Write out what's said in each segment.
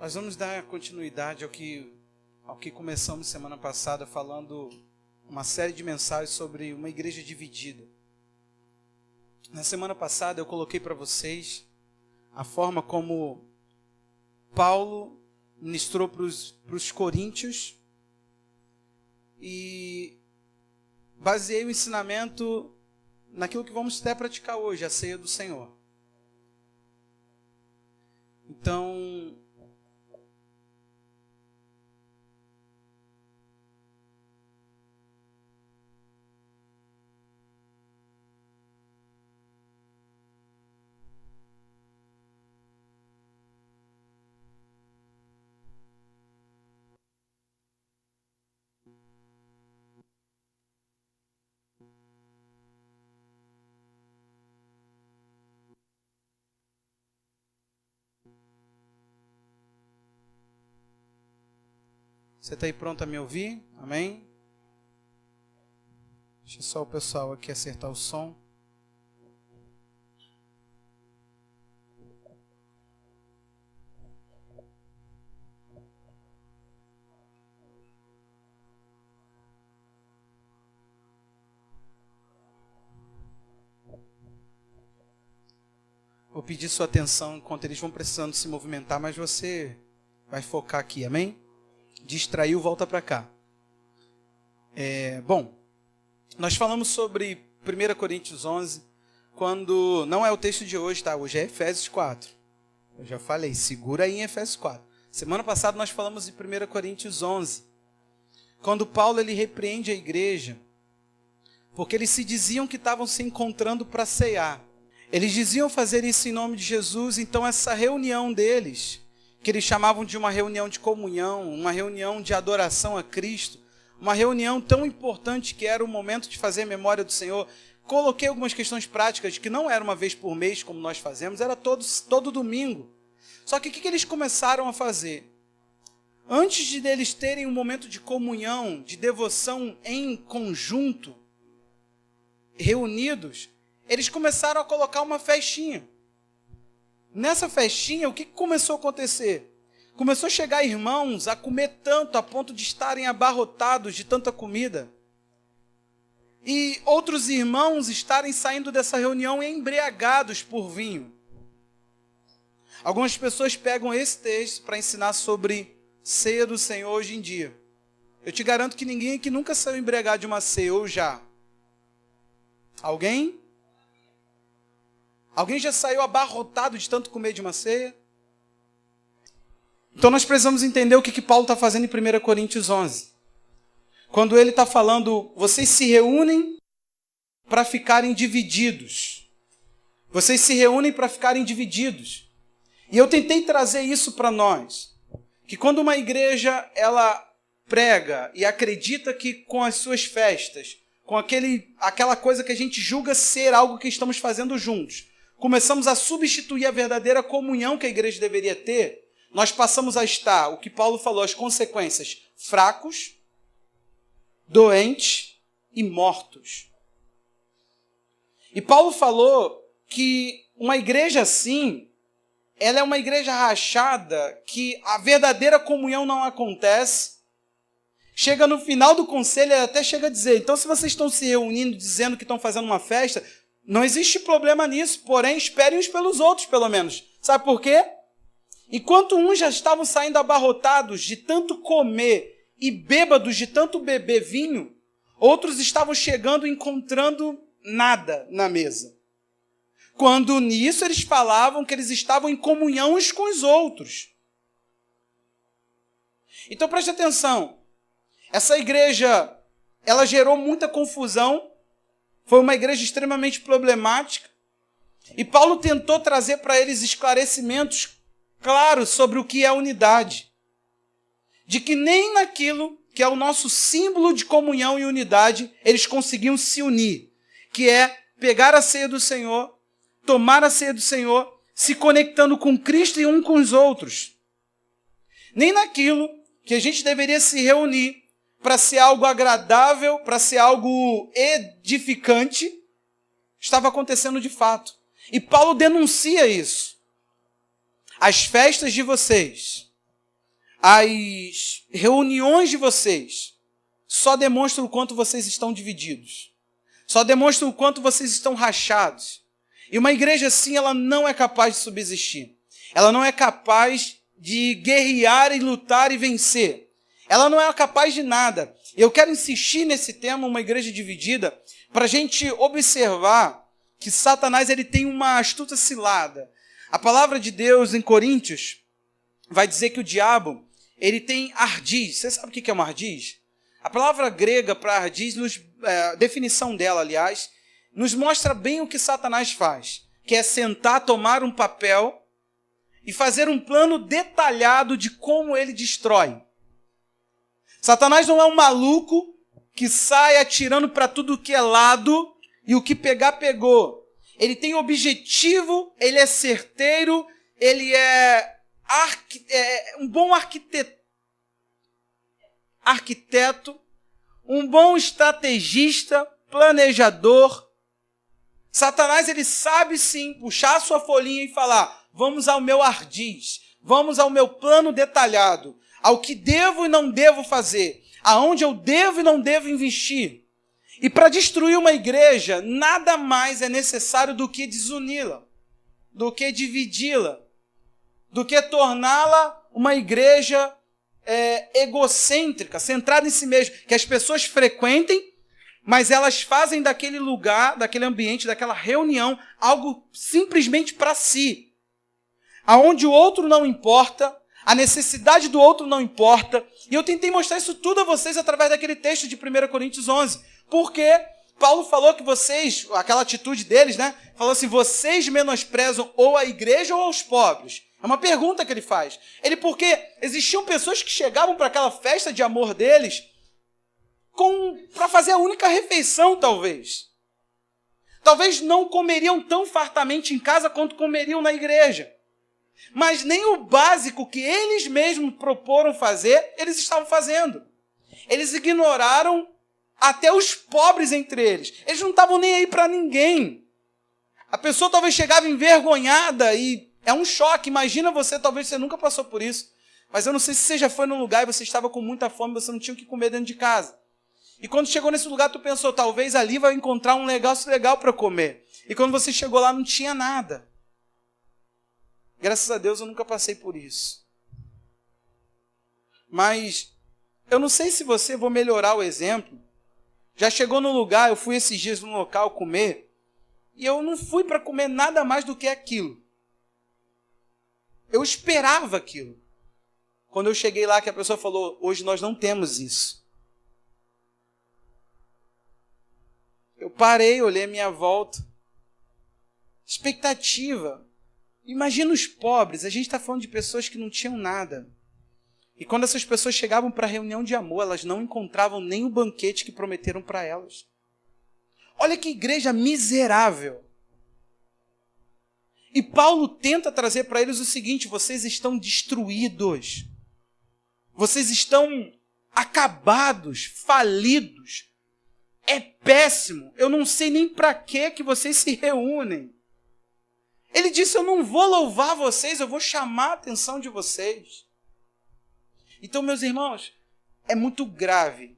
Nós vamos dar continuidade ao que começamos semana passada, falando uma série de mensagens sobre uma igreja dividida. Na semana passada eu coloquei para vocês a forma como Paulo ministrou para os coríntios e baseei o ensinamento naquilo que vamos até praticar hoje, a ceia do Senhor. Então, você está aí pronto a me ouvir? Amém? Deixa só o pessoal aqui acertar o som. Vou pedir sua atenção enquanto eles vão precisando se movimentar, mas você vai focar aqui, amém? Distraiu, volta para cá. Bom, nós falamos sobre 1 Coríntios 11, quando não é o texto de hoje, tá? Hoje é Efésios 4. Eu já falei, segura aí em Efésios 4. Semana passada nós falamos de 1 Coríntios 11, quando Paulo ele repreende a igreja, porque eles se diziam que estavam se encontrando para cear. Eles diziam fazer isso em nome de Jesus, então essa reunião deles, que eles chamavam de uma reunião de comunhão, uma reunião de adoração a Cristo, uma reunião tão importante que era o momento de fazer memória do Senhor. Coloquei algumas questões práticas, que não era uma vez por mês, como nós fazemos, era todo domingo. Só que o que eles começaram a fazer? Antes de eles terem um momento de comunhão, de devoção em conjunto, reunidos, eles começaram a colocar uma festinha. Nessa festinha, o que começou a acontecer? Começou a chegar irmãos a comer tanto, a ponto de estarem abarrotados de tanta comida. E outros irmãos estarem saindo dessa reunião embriagados por vinho. Algumas pessoas pegam esse texto para ensinar sobre ceia do Senhor hoje em dia. Eu te garanto que ninguém aqui nunca saiu embriagado de uma ceia, ou já? Alguém? Alguém já saiu abarrotado de tanto comer de uma ceia? Então nós precisamos entender o que Paulo está fazendo em 1 Coríntios 11. Quando ele está falando, vocês se reúnem para ficarem divididos. Vocês se reúnem para ficarem divididos. E eu tentei trazer isso para nós. Que quando uma igreja ela prega e acredita que com as suas festas, com aquela coisa que a gente julga ser algo que estamos fazendo juntos, começamos a substituir a verdadeira comunhão que a igreja deveria ter, nós passamos a estar, o que Paulo falou, as consequências, fracos, doentes e mortos. E Paulo falou que uma igreja assim, ela é uma igreja rachada, que a verdadeira comunhão não acontece. Chega no final do conselho, ele até chega a dizer, então se vocês estão se reunindo, dizendo que estão fazendo uma festa, não existe problema nisso, porém esperem uns pelos outros, pelo menos. Sabe por quê? Enquanto uns já estavam saindo abarrotados de tanto comer e bêbados de tanto beber vinho, outros estavam chegando e encontrando nada na mesa. Quando nisso eles falavam que eles estavam em comunhão uns com os outros. Então preste atenção, essa igreja, ela gerou muita confusão, foi uma igreja extremamente problemática, e Paulo tentou trazer para eles esclarecimentos claros sobre o que é unidade. De que nem naquilo que é o nosso símbolo de comunhão e unidade, eles conseguiam se unir, que é pegar a ceia do Senhor, tomar a ceia do Senhor, se conectando com Cristo e um com os outros. Nem naquilo que a gente deveria se reunir para ser algo agradável, para ser algo edificante, estava acontecendo de fato. E Paulo denuncia isso. As festas de vocês as reuniões de vocês só demonstram o quanto vocês estão divididos. Só demonstram o quanto vocês estão rachados. E uma igreja assim, ela não é capaz de subsistir. Ela não é capaz de guerrear e lutar e vencer. Ela não é capaz de nada. Eu quero insistir nesse tema, uma igreja dividida, para a gente observar que Satanás ele tem uma astuta cilada. A palavra de Deus em Coríntios vai dizer que o diabo ele tem ardis. Você sabe o que é uma ardis? A palavra grega para ardis, a definição dela, aliás, nos mostra bem o que Satanás faz, que é sentar, tomar um papel e fazer um plano detalhado de como ele destrói. Satanás não é um maluco que sai atirando para tudo que é lado e o que pegar, pegou. Ele tem objetivo, ele é certeiro, ele é um bom arquiteto, um bom estrategista, planejador. Satanás, ele sabe sim puxar a sua folhinha e falar: vamos ao meu ardis, vamos ao meu plano detalhado, ao que devo e não devo fazer, aonde eu devo e não devo investir. E para destruir uma igreja, nada mais é necessário do que desuni-la, do que dividi-la, do que torná-la uma igreja egocêntrica, centrada em si mesma, que as pessoas frequentem, mas elas fazem daquele lugar, daquele ambiente, daquela reunião, algo simplesmente para si, aonde o outro não importa, a necessidade do outro não importa. E eu tentei mostrar isso tudo a vocês através daquele texto de 1 Coríntios 11, porque Paulo falou que vocês, aquela atitude deles, né? Falou assim: vocês menosprezam ou a igreja ou aos pobres. É uma pergunta que ele faz. Porque existiam pessoas que chegavam para aquela festa de amor deles para fazer a única refeição, talvez. Talvez não comeriam tão fartamente em casa quanto comeriam na igreja. Mas nem o básico que eles mesmos proporam fazer, eles estavam fazendo. Eles ignoraram até os pobres entre eles. Eles não estavam nem aí para ninguém. A pessoa talvez chegava envergonhada e é um choque. Imagina talvez você nunca passou por isso. Mas eu não sei se você já foi num lugar e você estava com muita fome, você não tinha o que comer dentro de casa. E quando chegou nesse lugar, tu pensou: talvez ali vai encontrar um negócio legal para comer. E quando você chegou lá, não tinha nada. Graças a Deus eu nunca passei por isso. Mas eu não sei se vou melhorar o exemplo. Já chegou no lugar, eu fui esses dias num local comer, e eu não fui para comer nada mais do que aquilo. Eu esperava aquilo. Quando eu cheguei lá, que a pessoa falou: hoje nós não temos isso. Eu parei, olhei a minha volta. Expectativa. Imagina os pobres, a gente está falando de pessoas que não tinham nada. E quando essas pessoas chegavam para a reunião de amor, elas não encontravam nem o banquete que prometeram para elas. Olha que igreja miserável. E Paulo tenta trazer para eles o seguinte: vocês estão destruídos. Vocês estão acabados, falidos. É péssimo. Eu não sei nem para que vocês se reúnem. Ele disse: eu não vou louvar vocês, eu vou chamar a atenção de vocês. Então, meus irmãos, é muito grave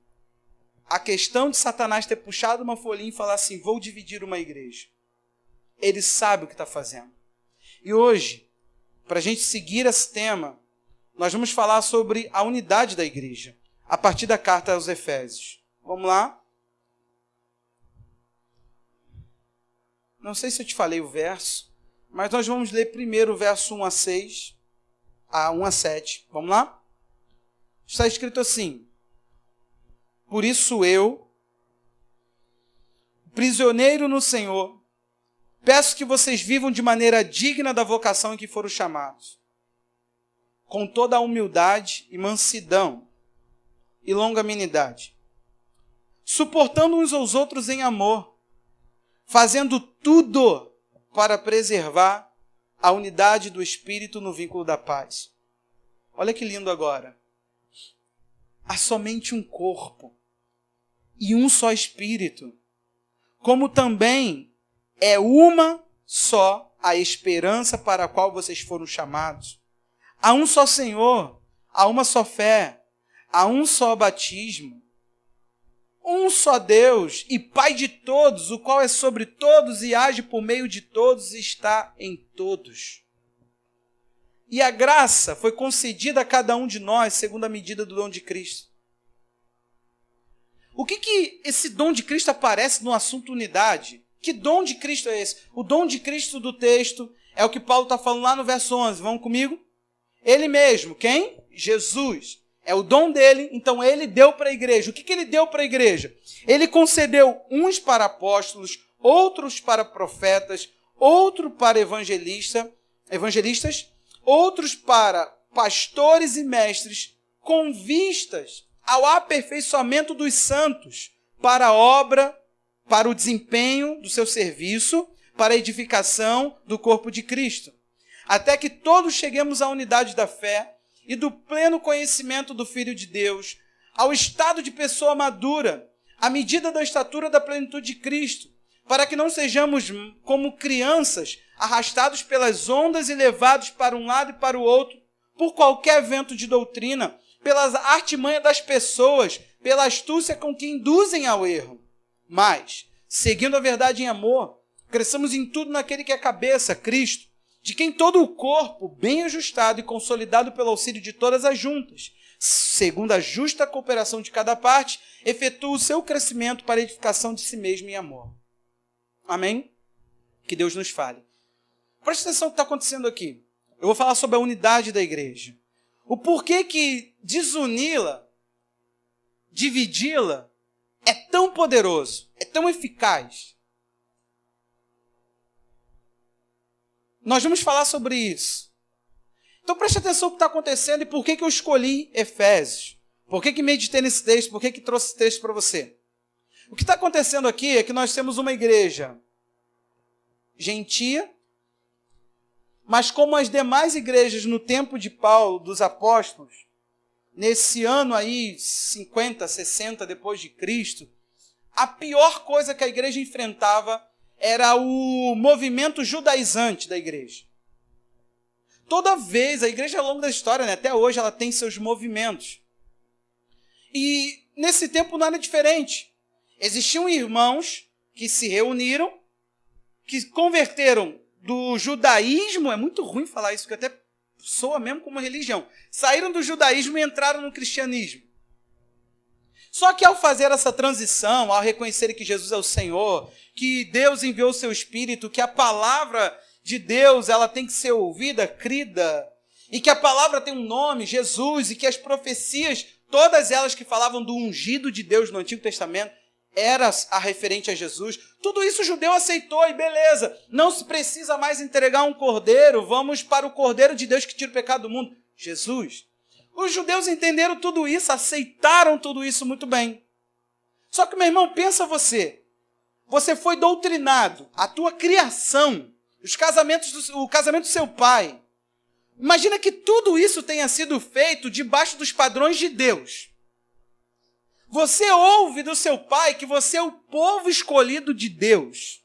a questão de Satanás ter puxado uma folhinha e falar assim: vou dividir uma igreja. Ele sabe o que está fazendo. E hoje, para a gente seguir esse tema, nós vamos falar sobre a unidade da igreja, a partir da carta aos Efésios. Vamos lá? Não sei se eu te falei o verso, mas nós vamos ler primeiro o verso 1 a 6, a 1 a 7. Vamos lá? Está escrito assim: por isso eu, prisioneiro no Senhor, peço que vocês vivam de maneira digna da vocação em que foram chamados, com toda a humildade e mansidão e longanimidade, suportando uns aos outros em amor, fazendo tudo para preservar a unidade do Espírito no vínculo da paz. Olha que lindo agora. Há somente um corpo e um só Espírito, como também é uma só a esperança para a qual vocês foram chamados. Há um só Senhor, há uma só fé, há um só batismo, um só Deus e Pai de todos, o qual é sobre todos e age por meio de todos e está em todos. E a graça foi concedida a cada um de nós segundo a medida do dom de Cristo. O que esse dom de Cristo aparece no assunto unidade? Que dom de Cristo é esse? O dom de Cristo do texto é o que Paulo está falando lá no verso 11. Vamos comigo? Ele mesmo. Quem? Jesus. É o dom dele, então ele deu para a igreja. O que ele deu para a igreja? Ele concedeu uns para apóstolos, outros para profetas, outros para evangelistas, outros para pastores e mestres, com vistas ao aperfeiçoamento dos santos, para a obra, para o desempenho do seu serviço, para a edificação do corpo de Cristo, até que todos cheguemos à unidade da fé e do pleno conhecimento do Filho de Deus, ao estado de pessoa madura, à medida da estatura da plenitude de Cristo, para que não sejamos como crianças, arrastados pelas ondas e levados para um lado e para o outro, por qualquer vento de doutrina, pelas artimanhas das pessoas, pela astúcia com que induzem ao erro. Mas, seguindo a verdade em amor, cresçamos em tudo naquele que é a cabeça, Cristo, de quem todo o corpo, bem ajustado e consolidado pelo auxílio de todas as juntas, segundo a justa cooperação de cada parte, efetua o seu crescimento para a edificação de si mesmo em amor. Amém? Que Deus nos fale. Preste atenção no que está acontecendo aqui. Eu vou falar sobre a unidade da igreja. O porquê que desuni-la, dividi-la, é tão poderoso, é tão eficaz. Nós vamos falar sobre isso. Então preste atenção no que está acontecendo e por que eu escolhi Efésios. Por que meditei nesse texto, por que trouxe esse texto para você. O que está acontecendo aqui é que nós temos uma igreja gentia, mas como as demais igrejas no tempo de Paulo, dos apóstolos, nesse ano aí, 50, 60 depois de Cristo, a pior coisa que a igreja enfrentava era o movimento judaizante da igreja. Toda vez, a igreja ao longo da história, até hoje, ela tem seus movimentos. E nesse tempo não era diferente. Existiam irmãos que se reuniram, que converteram do judaísmo, é muito ruim falar isso, porque até soa mesmo como religião, saíram do judaísmo e entraram no cristianismo. Só que ao fazer essa transição, ao reconhecerem que Jesus é o Senhor, que Deus enviou o seu Espírito, que a palavra de Deus ela tem que ser ouvida, crida, e que a palavra tem um nome, Jesus, e que as profecias, todas elas que falavam do ungido de Deus no Antigo Testamento, era a referente a Jesus. Tudo isso o judeu aceitou e beleza, não se precisa mais entregar um cordeiro, vamos para o cordeiro de Deus que tira o pecado do mundo, Jesus. Os judeus entenderam tudo isso, aceitaram tudo isso muito bem. Só que, meu irmão, pensa você foi doutrinado, a tua criação, o casamento do seu pai. Imagina que tudo isso tenha sido feito debaixo dos padrões de Deus. Você ouve do seu pai que você é o povo escolhido de Deus.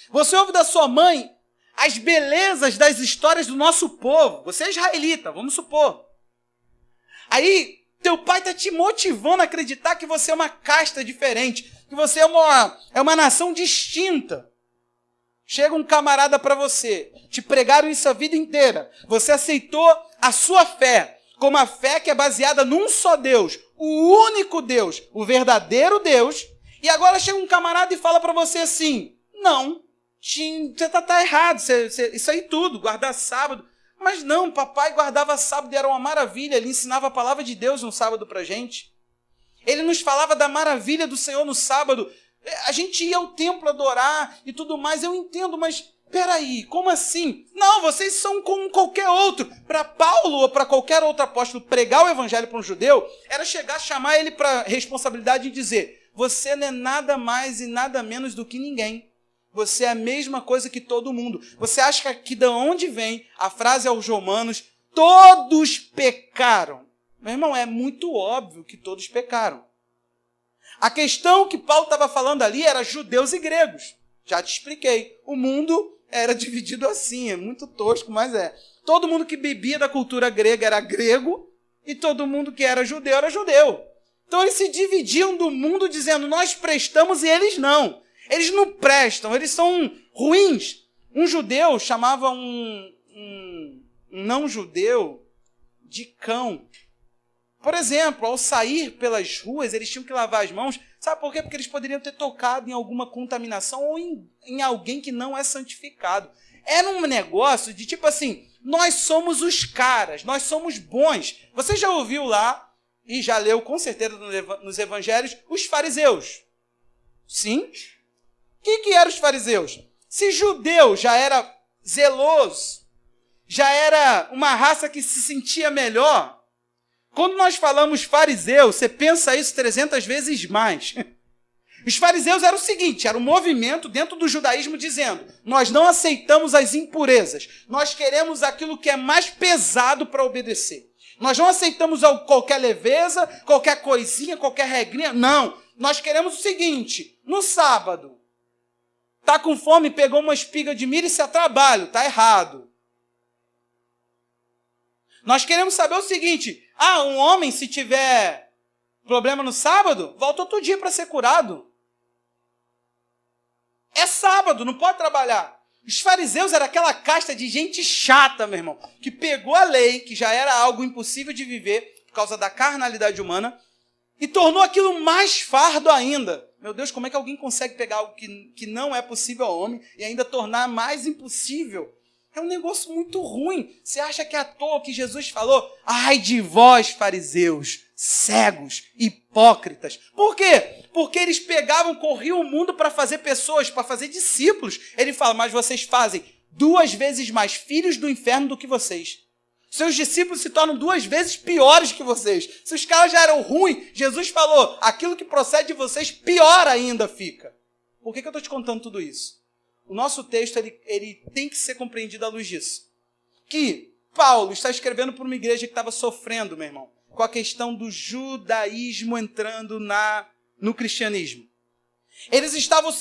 Você ouve da sua mãe as belezas das histórias do nosso povo. Você é israelita, vamos supor. Aí, teu pai está te motivando a acreditar que você é uma casta diferente, que você é uma nação distinta. Chega um camarada para você, te pregaram isso a vida inteira. Você aceitou a sua fé, como a fé que é baseada num só Deus, o único Deus, o verdadeiro Deus, e agora chega um camarada e fala para você assim, não, você está errado, isso aí tudo, guardar sábado. Mas não, papai guardava sábado e era uma maravilha, ele ensinava a palavra de Deus no sábado para a gente. Ele nos falava da maravilha do Senhor no sábado. A gente ia ao templo adorar e tudo mais, eu entendo, mas peraí, como assim? Não, vocês são como qualquer outro. Para Paulo ou para qualquer outro apóstolo pregar o evangelho para um judeu, era chegar, chamar ele para responsabilidade e dizer, você não é nada mais e nada menos do que ninguém. Você é a mesma coisa que todo mundo. Você acha que de onde vem a frase aos romanos, todos pecaram? Meu irmão, é muito óbvio que todos pecaram. A questão que Paulo estava falando ali era judeus e gregos. Já te expliquei. O mundo era dividido assim, é muito tosco, mas é. Todo mundo que bebia da cultura grega era grego, e todo mundo que era judeu era judeu. Então eles se dividiam do mundo dizendo, nós prestamos e eles não. Eles não prestam, eles são ruins. Um judeu chamava um não-judeu de cão. Por exemplo, ao sair pelas ruas, eles tinham que lavar as mãos. Sabe por quê? Porque eles poderiam ter tocado em alguma contaminação ou em alguém que não é santificado. Era um negócio de tipo assim, nós somos os caras, nós somos bons. Você já ouviu lá, e já leu com certeza nos evangelhos, os fariseus. Sim? O que eram os fariseus? Se judeu já era zeloso, já era uma raça que se sentia melhor, quando nós falamos fariseu, você pensa isso 300 vezes mais. Os fariseus eram o seguinte, era um movimento dentro do judaísmo dizendo, nós não aceitamos as impurezas, nós queremos aquilo que é mais pesado para obedecer. Nós não aceitamos qualquer leveza, qualquer coisinha, qualquer regrinha, não. Nós queremos o seguinte, no sábado, está com fome, pegou uma espiga de milho e se a trabalho, está errado. Nós queremos saber o seguinte, um homem se tiver problema no sábado, volta outro dia para ser curado. É sábado, não pode trabalhar. Os fariseus eram aquela casta de gente chata, meu irmão, que pegou a lei, que já era algo impossível de viver, por causa da carnalidade humana, e tornou aquilo mais fardo ainda. Meu Deus, como é que alguém consegue pegar algo que não é possível ao homem e ainda tornar mais impossível? É um negócio muito ruim. Você acha que é à toa que Jesus falou, ai de vós, fariseus, cegos, hipócritas. Por quê? Porque eles corriam o mundo para fazer pessoas, para fazer discípulos. Ele fala, mas vocês fazem 2 vezes mais filhos do inferno do que vocês. Seus discípulos se tornam 2 vezes piores que vocês. Se os caras já eram ruins, Jesus falou, aquilo que procede de vocês, pior ainda fica. Por que eu estou te contando tudo isso? O nosso texto ele tem que ser compreendido à luz disso. Que Paulo está escrevendo para uma igreja que estava sofrendo, meu irmão, com a questão do judaísmo entrando no cristianismo. Eles falavam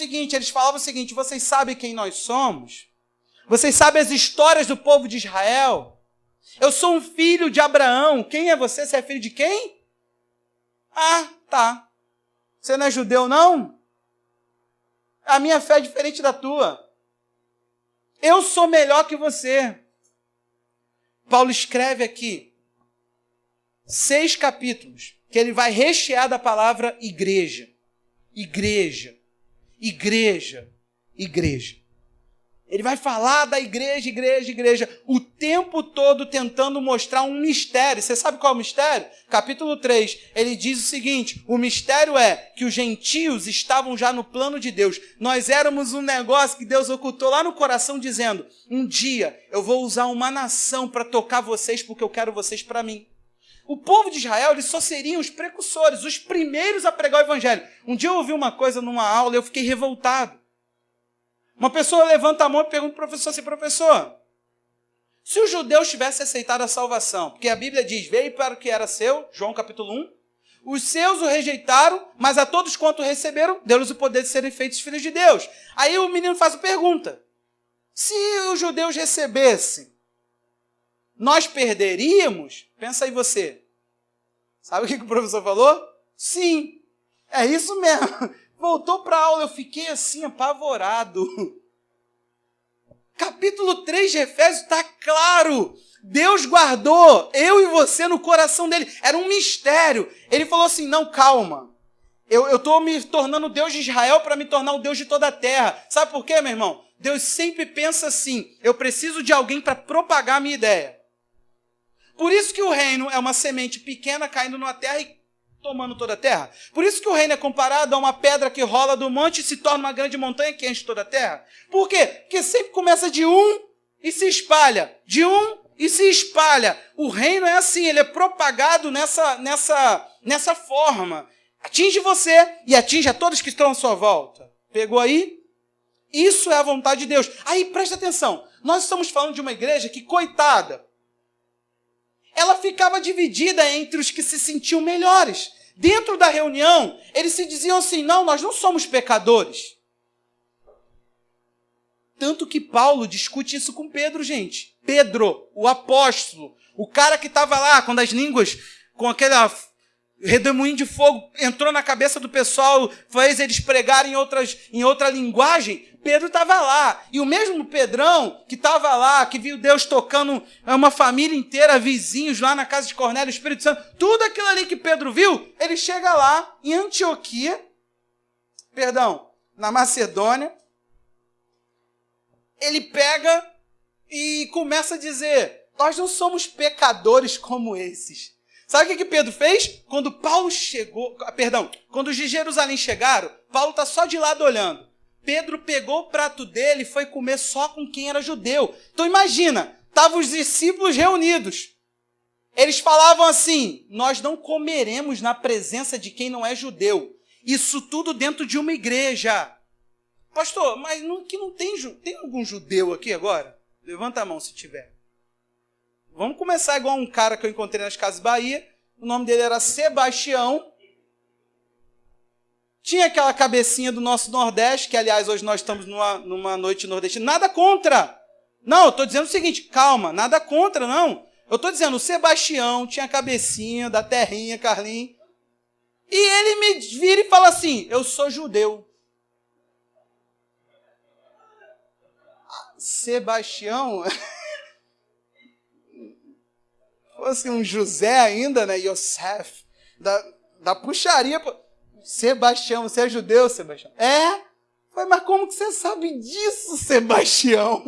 o seguinte, vocês sabem quem nós somos? Vocês sabem as histórias do povo de Israel? Eu sou um filho de Abraão. Quem é você? Você é filho de quem? Tá. Você não é judeu, não? A minha fé é diferente da tua. Eu sou melhor que você. Paulo escreve aqui 6 capítulos que ele vai rechear da palavra igreja. Igreja. Igreja. Igreja. Ele vai falar da igreja, igreja, igreja, o tempo todo tentando mostrar um mistério. Você sabe qual é o mistério? Capítulo 3, ele diz o seguinte, o mistério é que os gentios estavam já no plano de Deus. Nós éramos um negócio que Deus ocultou lá no coração, dizendo, um dia eu vou usar uma nação para tocar vocês, porque eu quero vocês para mim. O povo de Israel, eles só seriam os precursores, os primeiros a pregar o evangelho. Um dia eu ouvi uma coisa numa aula e eu fiquei revoltado. Uma pessoa levanta a mão e pergunta para o professor assim, professor, se os judeus tivessem aceitado a salvação, porque a Bíblia diz, veio para o que era seu, João capítulo 1, os seus o rejeitaram, mas a todos quanto receberam, deu-lhes o poder de serem feitos filhos de Deus. Aí o menino faz a pergunta, se os judeus recebessem, nós perderíamos? Pensa aí você. Sabe o que o professor falou? Sim, é isso mesmo. Voltou para a aula, eu fiquei assim, apavorado. Capítulo 3 de Efésios está claro. Deus guardou eu e você no coração dele. Era um mistério. Ele falou assim, não, calma. Eu estou me tornando Deus de Israel para me tornar o Deus de toda a terra. Sabe por quê, meu irmão? Deus sempre pensa assim, eu preciso de alguém para propagar a minha ideia. Por isso que o reino é uma semente pequena caindo numa terra e tomando toda a terra. Por isso que o reino é comparado a uma pedra que rola do monte e se torna uma grande montanha que enche toda a terra. Por quê? Porque sempre começa de um e se espalha. De um e se espalha. O reino é assim, ele é propagado nessa forma. Atinge você e atinge a todos que estão à sua volta. Pegou aí? Isso é a vontade de Deus. Aí, presta atenção. Nós estamos falando de uma igreja que, coitada, ela ficava dividida entre os que se sentiam melhores. Dentro da reunião, eles se diziam assim, não, nós não somos pecadores. Tanto que Paulo discute isso com Pedro, gente. Pedro, o apóstolo, O cara que estava lá, quando as línguas, com aquele redemoinho de fogo, entrou na cabeça do pessoal, fez eles pregarem em outra linguagem, Pedro estava lá. E o mesmo Pedrão que estava lá, que viu Deus tocando uma família inteira, vizinhos lá na casa de Cornélio, Espírito Santo, tudo aquilo ali que Pedro viu, ele chega lá em Antioquia, na Macedônia, ele pega e começa a dizer: nós não somos pecadores como esses. Sabe o que Pedro fez? Quando os de Jerusalém chegaram, Paulo está só de lado olhando. Pedro pegou o prato dele e foi comer só com quem era judeu. Então imagina, estavam os discípulos reunidos. Eles falavam assim: nós não comeremos na presença de quem não é judeu. Isso tudo dentro de uma igreja. Pastor, mas não tem algum judeu aqui agora? Levanta a mão se tiver. Vamos começar igual um cara que eu encontrei nas Casas Bahia. O nome dele era Sebastião. Tinha aquela cabecinha do nosso Nordeste, que, aliás, hoje nós estamos numa noite nordestina. Nada contra. Não, eu estou dizendo o seguinte, calma, nada contra, não. Eu estou dizendo, o Sebastião tinha a cabecinha da terrinha, Carlinhos. E ele me vira e fala assim: eu sou judeu. Sebastião... fosse um José ainda, né? Yosef, da puxaria. Sebastião, você é judeu, Sebastião? É? Mas como que você sabe disso, Sebastião?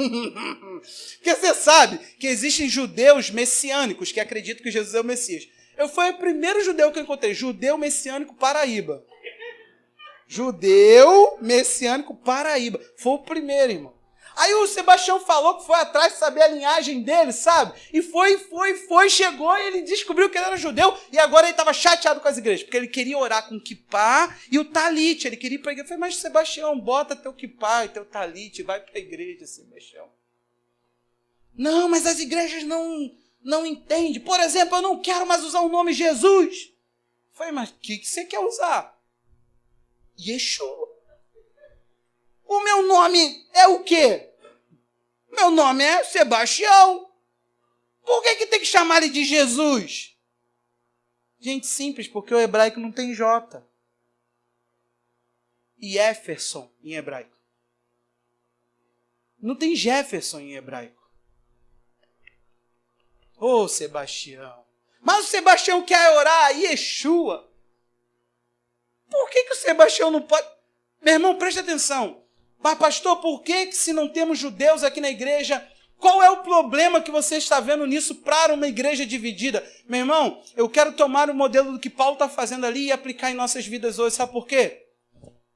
Porque você sabe que existem judeus messiânicos que acreditam que Jesus é o Messias. Fui o primeiro judeu que eu encontrei, judeu messiânico Paraíba. Judeu messiânico Paraíba. Foi o primeiro, irmão. Aí o Sebastião falou que foi atrás de saber a linhagem dele, sabe? E chegou e ele descobriu que ele era judeu. E agora ele estava chateado com as igrejas, porque ele queria orar com o quipá e o talite. Ele queria ir para a igreja. Eu falei: mas Sebastião, bota teu quipá e teu talite, vai para a igreja, Sebastião. Não, mas as igrejas não entendem. Por exemplo, eu não quero mais usar o nome Jesus. Eu falei: mas o que você quer usar? Yeshua. O meu nome é o quê? Meu nome é Sebastião. Por que tem que chamar ele de Jesus? Gente, simples, porque o hebraico não tem J. E Jefferson em hebraico. Não tem Jefferson em hebraico. Ô, Sebastião. Mas o Sebastião quer orar a Yeshua. Por que o Sebastião não pode... Meu irmão, preste atenção. Mas, pastor, por que se não temos judeus aqui na igreja, qual é o problema que você está vendo nisso para uma igreja dividida? Meu irmão, eu quero tomar o modelo do que Paulo está fazendo ali e aplicar em nossas vidas hoje. Sabe por quê?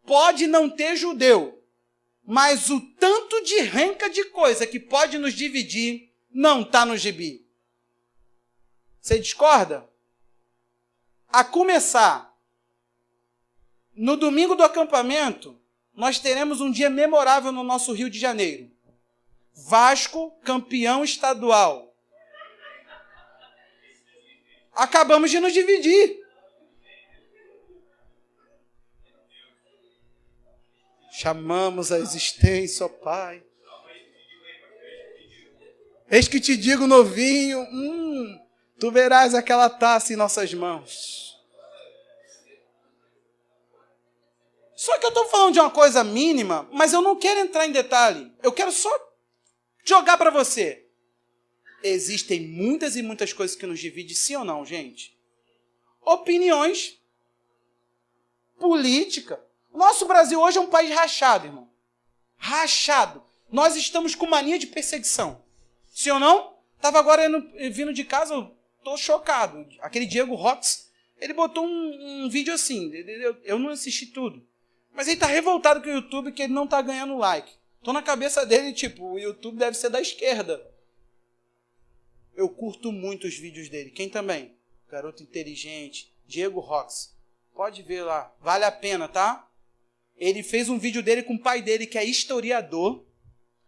Pode não ter judeu, mas o tanto de renca de coisa que pode nos dividir não está no gibi. Você discorda? A começar, no domingo do acampamento, nós teremos um dia memorável no nosso Rio de Janeiro. Vasco, campeão estadual. Acabamos de nos dividir. Chamamos a existência, ó Pai. Eis que te digo, novinho, tu verás aquela taça em nossas mãos. Só que eu estou falando de uma coisa mínima, mas eu não quero entrar em detalhe. Eu quero só jogar para você. Existem muitas e muitas coisas que nos dividem, sim ou não, gente? Opiniões, política. O nosso Brasil hoje é um país rachado, irmão. Rachado. Nós estamos com mania de perseguição. Sim ou não? Estava agora vindo de casa, eu estou chocado. Aquele Diego Rox, ele botou um vídeo assim. Eu não assisti tudo. Mas ele está revoltado com o YouTube que ele não está ganhando like. Estou na cabeça dele, tipo, o YouTube deve ser da esquerda. Eu curto muito os vídeos dele. Quem também? Garoto inteligente, Diego Rox. Pode ver lá. Vale a pena, tá? Ele fez um vídeo dele com o pai dele, que é historiador,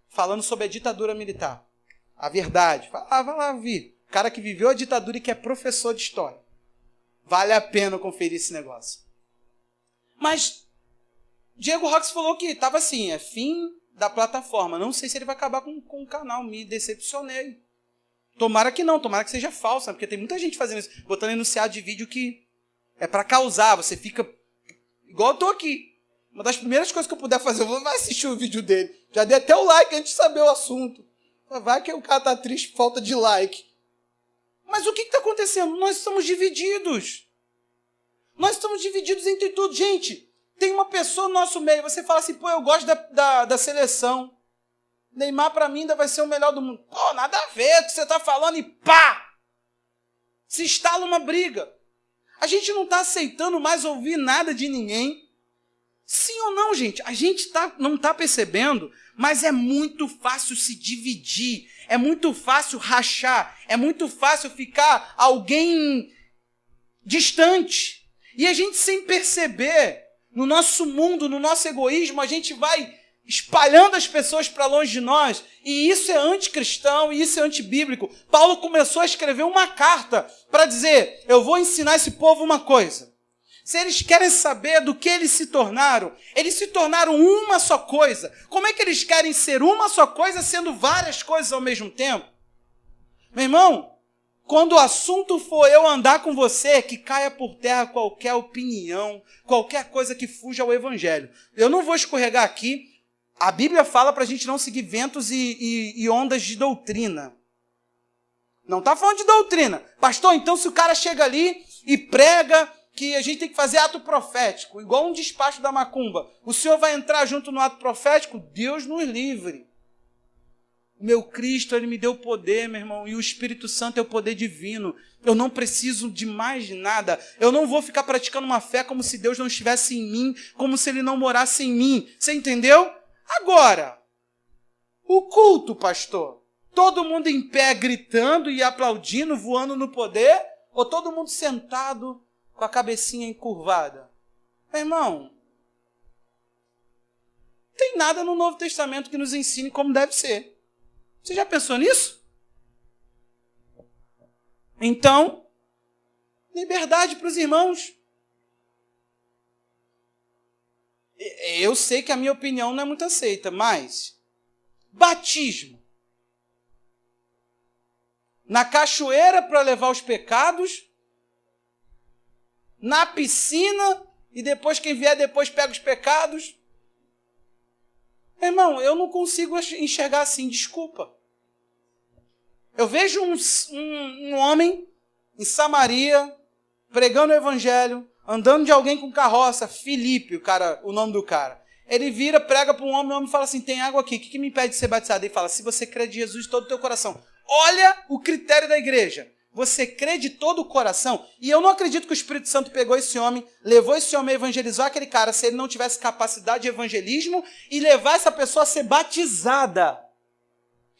falando sobre a ditadura militar. A verdade. Vai lá ver. O cara que viveu a ditadura e que é professor de história. Vale a pena conferir esse negócio. Mas Diego Rox falou que estava assim, é fim da plataforma. Não sei se ele vai acabar com o canal, me decepcionei. Tomara que não, tomara que seja falsa, porque tem muita gente fazendo isso, botando enunciado de vídeo que é para causar, você fica igual eu tô aqui. Uma das primeiras coisas que eu puder fazer, eu vou assistir o vídeo dele. Já dei até o like antes de saber o assunto. Vai que o cara tá triste por falta de like. Mas o que está acontecendo? Nós estamos divididos. Nós estamos divididos entre tudo. Gente, tem uma pessoa no nosso meio, você fala assim, pô, eu gosto da seleção. Neymar, para mim, ainda vai ser o melhor do mundo. Pô, nada a ver o que você está falando e pá! Se instala uma briga. A gente não está aceitando mais ouvir nada de ninguém. Sim ou não, gente? A gente não está percebendo, mas é muito fácil se dividir. É muito fácil rachar. É muito fácil ficar alguém distante. E a gente, sem perceber, no nosso mundo, no nosso egoísmo, a gente vai espalhando as pessoas para longe de nós, e isso é anticristão, e isso é antibíblico. Paulo começou a escrever uma carta para dizer, eu vou ensinar esse povo uma coisa. Se eles querem saber do que eles se tornaram uma só coisa. Como é que eles querem ser uma só coisa, sendo várias coisas ao mesmo tempo? Meu irmão, quando o assunto for eu andar com você, que caia por terra qualquer opinião, qualquer coisa que fuja ao evangelho. Eu não vou escorregar aqui. A Bíblia fala para a gente não seguir ventos e ondas de doutrina. Não está falando de doutrina. Pastor, então se o cara chega ali e prega que a gente tem que fazer ato profético, igual um despacho da macumba, o senhor vai entrar junto no ato profético? Deus nos livre. O meu Cristo, ele me deu poder, meu irmão, e o Espírito Santo é o poder divino. Eu não preciso de mais nada. Eu não vou ficar praticando uma fé como se Deus não estivesse em mim, como se ele não morasse em mim. Você entendeu? Agora, o culto, pastor, todo mundo em pé gritando e aplaudindo, voando no poder, ou todo mundo sentado com a cabecinha encurvada? Meu irmão, não tem nada no Novo Testamento que nos ensine como deve ser. Você já pensou nisso? Então, liberdade para os irmãos. Eu sei que a minha opinião não é muito aceita, mas batismo na cachoeira para levar os pecados, na piscina e depois quem vier depois pega os pecados. Irmão, eu não consigo enxergar assim, desculpa. Eu vejo um homem em Samaria pregando o evangelho, andando de alguém com carroça, Filipe, o nome do cara. Ele vira, prega para um homem, o homem fala assim, tem água aqui, o que me impede de ser batizado? Ele fala, se você crê de Jesus de todo o teu coração. Olha o critério da igreja. Você crê de todo o coração? E eu não acredito que o Espírito Santo pegou esse homem, levou esse homem a evangelizar aquele cara, se ele não tivesse capacidade de evangelismo, e levar essa pessoa a ser batizada.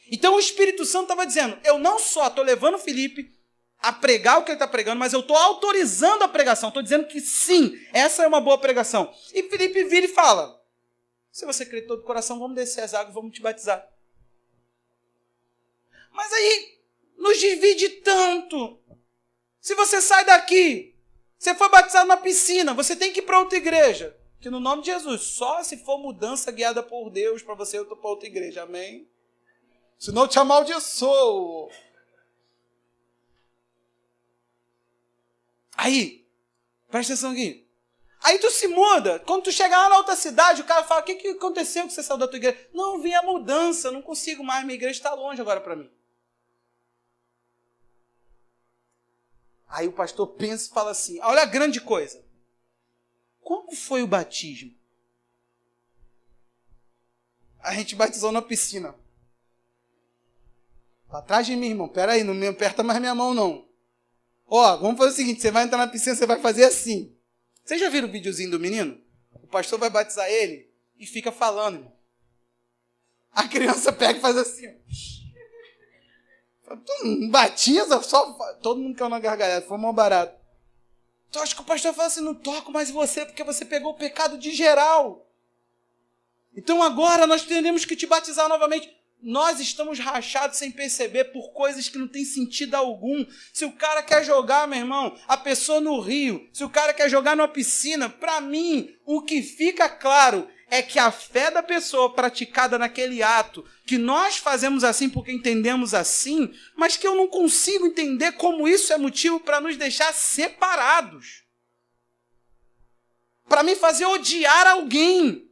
Então o Espírito Santo estava dizendo, eu não só estou levando Filipe a pregar o que ele está pregando, mas eu estou autorizando a pregação, estou dizendo que sim, essa é uma boa pregação. E Filipe vira e fala, se você crê de todo o coração, vamos descer as águas, vamos te batizar. Mas aí, nos divide tanto. Se você sai daqui, você foi batizado na piscina, você tem que ir para outra igreja. Que no nome de Jesus, só se for mudança guiada por Deus, para você eu estou para outra igreja, amém? Senão eu te amaldiçoo. Aí, presta atenção aqui. Aí tu se muda. Quando tu chegar lá na outra cidade, o cara fala, o que aconteceu que você saiu da tua igreja? Não, vim a mudança, não consigo mais, minha igreja está longe agora para mim. Aí o pastor pensa e fala assim, olha a grande coisa. Como foi o batismo? A gente batizou na piscina. Para trás de mim, irmão. Pera aí, não me aperta mais minha mão, não. Ó, vamos fazer o seguinte, você vai entrar na piscina, você vai fazer assim. Vocês já viram o videozinho do menino? O pastor vai batizar ele e fica falando, irmão. A criança pega e faz assim, ó. Tu não batiza, só... Todo mundo caiu na gargalhada, foi mal barato. Tu acha que o pastor fala assim, não toco mais você, porque você pegou o pecado de geral. Então agora nós teremos que te batizar novamente. Nós estamos rachados sem perceber por coisas que não tem sentido algum. Se o cara quer jogar, meu irmão, a pessoa no rio, se o cara quer jogar numa piscina, para mim, o que fica claro é que a fé da pessoa praticada naquele ato, que nós fazemos assim porque entendemos assim, mas que eu não consigo entender como isso é motivo para nos deixar separados. Para me fazer odiar alguém.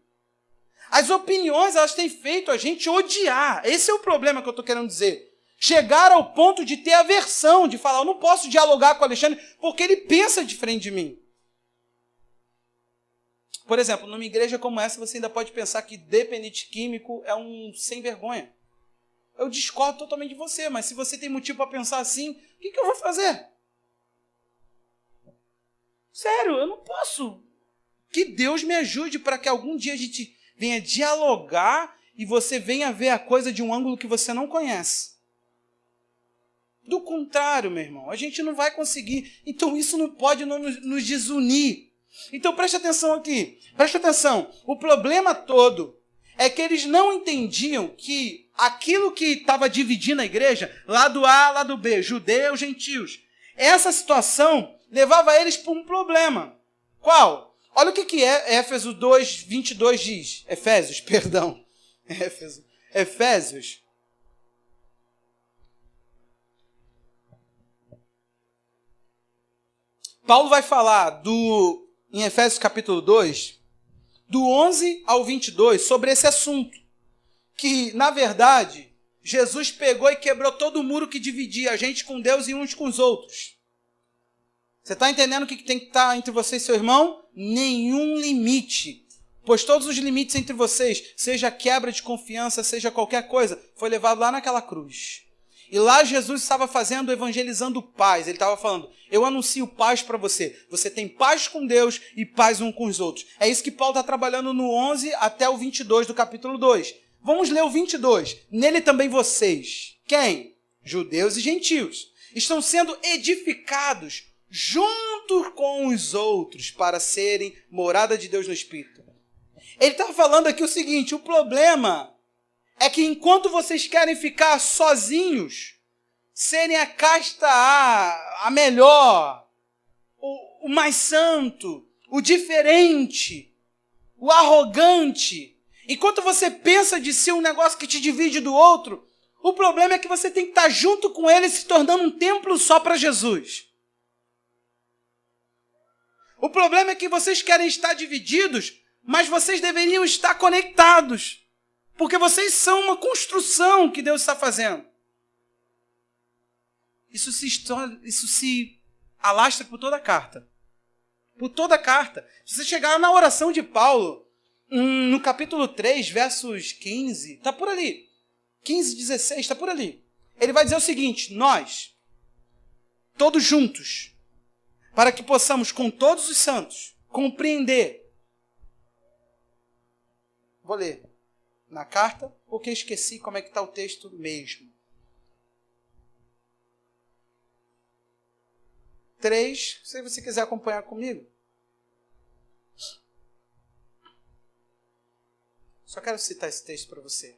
As opiniões, elas têm feito a gente odiar. Esse é o problema que eu estou querendo dizer. Chegar ao ponto de ter aversão, de falar, eu não posso dialogar com o Alexandre porque ele pensa diferente de mim. Por exemplo, numa igreja como essa, você ainda pode pensar que dependente químico é um sem vergonha. Eu discordo totalmente de você, mas se você tem motivo para pensar assim, o que eu vou fazer? Sério, eu não posso. Que Deus me ajude para que algum dia a gente venha dialogar e você venha ver a coisa de um ângulo que você não conhece. Do contrário, meu irmão, a gente não vai conseguir. Então isso não pode nos desunir. Então preste atenção aqui. Preste atenção. O problema todo é que eles não entendiam que aquilo que estava dividindo a igreja, lado A, lado B, judeus, gentios, essa situação levava eles para um problema. Qual? Olha o que Éfeso 2, 22 diz. Efésios. Paulo vai falar em Efésios capítulo 2, do 11 ao 22, sobre esse assunto. Que, na verdade, Jesus pegou e quebrou todo o muro que dividia a gente com Deus e uns com os outros. Você está entendendo o que tem que estar entre você e seu irmão? Nenhum limite. Pois todos os limites entre vocês, seja quebra de confiança, seja qualquer coisa, foi levado lá naquela cruz. E lá Jesus estava evangelizando paz. Ele estava falando, eu anuncio paz para você. Você tem paz com Deus e paz um com os outros. É isso que Paulo está trabalhando no 11 até o 22 do capítulo 2. Vamos ler o 22. Nele também vocês. Quem? Judeus e gentios. Estão sendo edificados junto com os outros para serem morada de Deus no Espírito. Ele está falando aqui o seguinte, o problema é que enquanto vocês querem ficar sozinhos, serem a casta A melhor, o mais santo, o diferente, o arrogante, enquanto você pensa de si um negócio que te divide do outro, o problema é que você tem que estar junto com ele se tornando um templo só para Jesus. O problema é que vocês querem estar divididos, mas vocês deveriam estar conectados. Porque vocês são uma construção que Deus está fazendo. Isso se alastra por toda a carta. Por toda a carta. Se você chegar na oração de Paulo, no capítulo 3, versos 15, está por ali. 15, 16, está por ali. Ele vai dizer o seguinte, nós, todos juntos, para que possamos com todos os santos compreender. Vou ler na carta, porque esqueci como é que está o texto mesmo. 3, se você quiser acompanhar comigo. Só quero citar esse texto para você.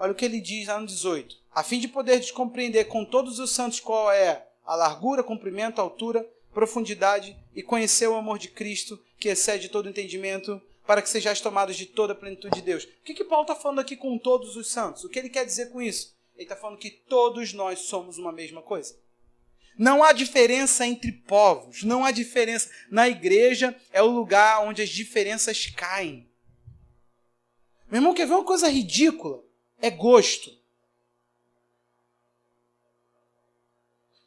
Olha o que ele diz lá no 18. A fim de poder compreender com todos os santos qual é a largura, comprimento, altura, profundidade e conhecer o amor de Cristo que excede todo entendimento, para que sejais tomados de toda a plenitude de Deus. O que Paulo está falando aqui com todos os santos? O que ele quer dizer com isso? Ele está falando que todos nós somos uma mesma coisa. Não há diferença entre povos, não há diferença. Na igreja é o lugar onde as diferenças caem. Meu irmão, quer ver uma coisa ridícula? É gosto.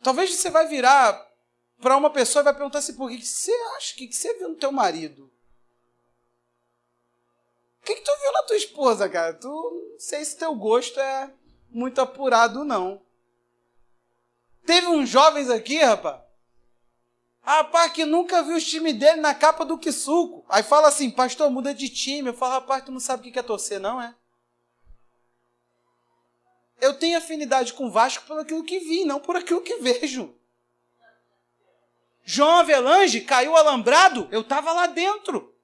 Talvez você vai virar para uma pessoa e vai perguntar assim, por que você acha? O que você viu no teu marido? O que tu viu na tua esposa, cara? Não sei se teu gosto é muito apurado, não. Teve uns jovens aqui, rapaz, que nunca viu os times dele na capa do Que Suco. Aí fala assim, pastor, muda de time. Eu falo, rapaz, tu não sabe o que é torcer, não é? Eu tenho afinidade com o Vasco por aquilo que vi, não por aquilo que vejo. João Avelange caiu alambrado, eu estava lá dentro,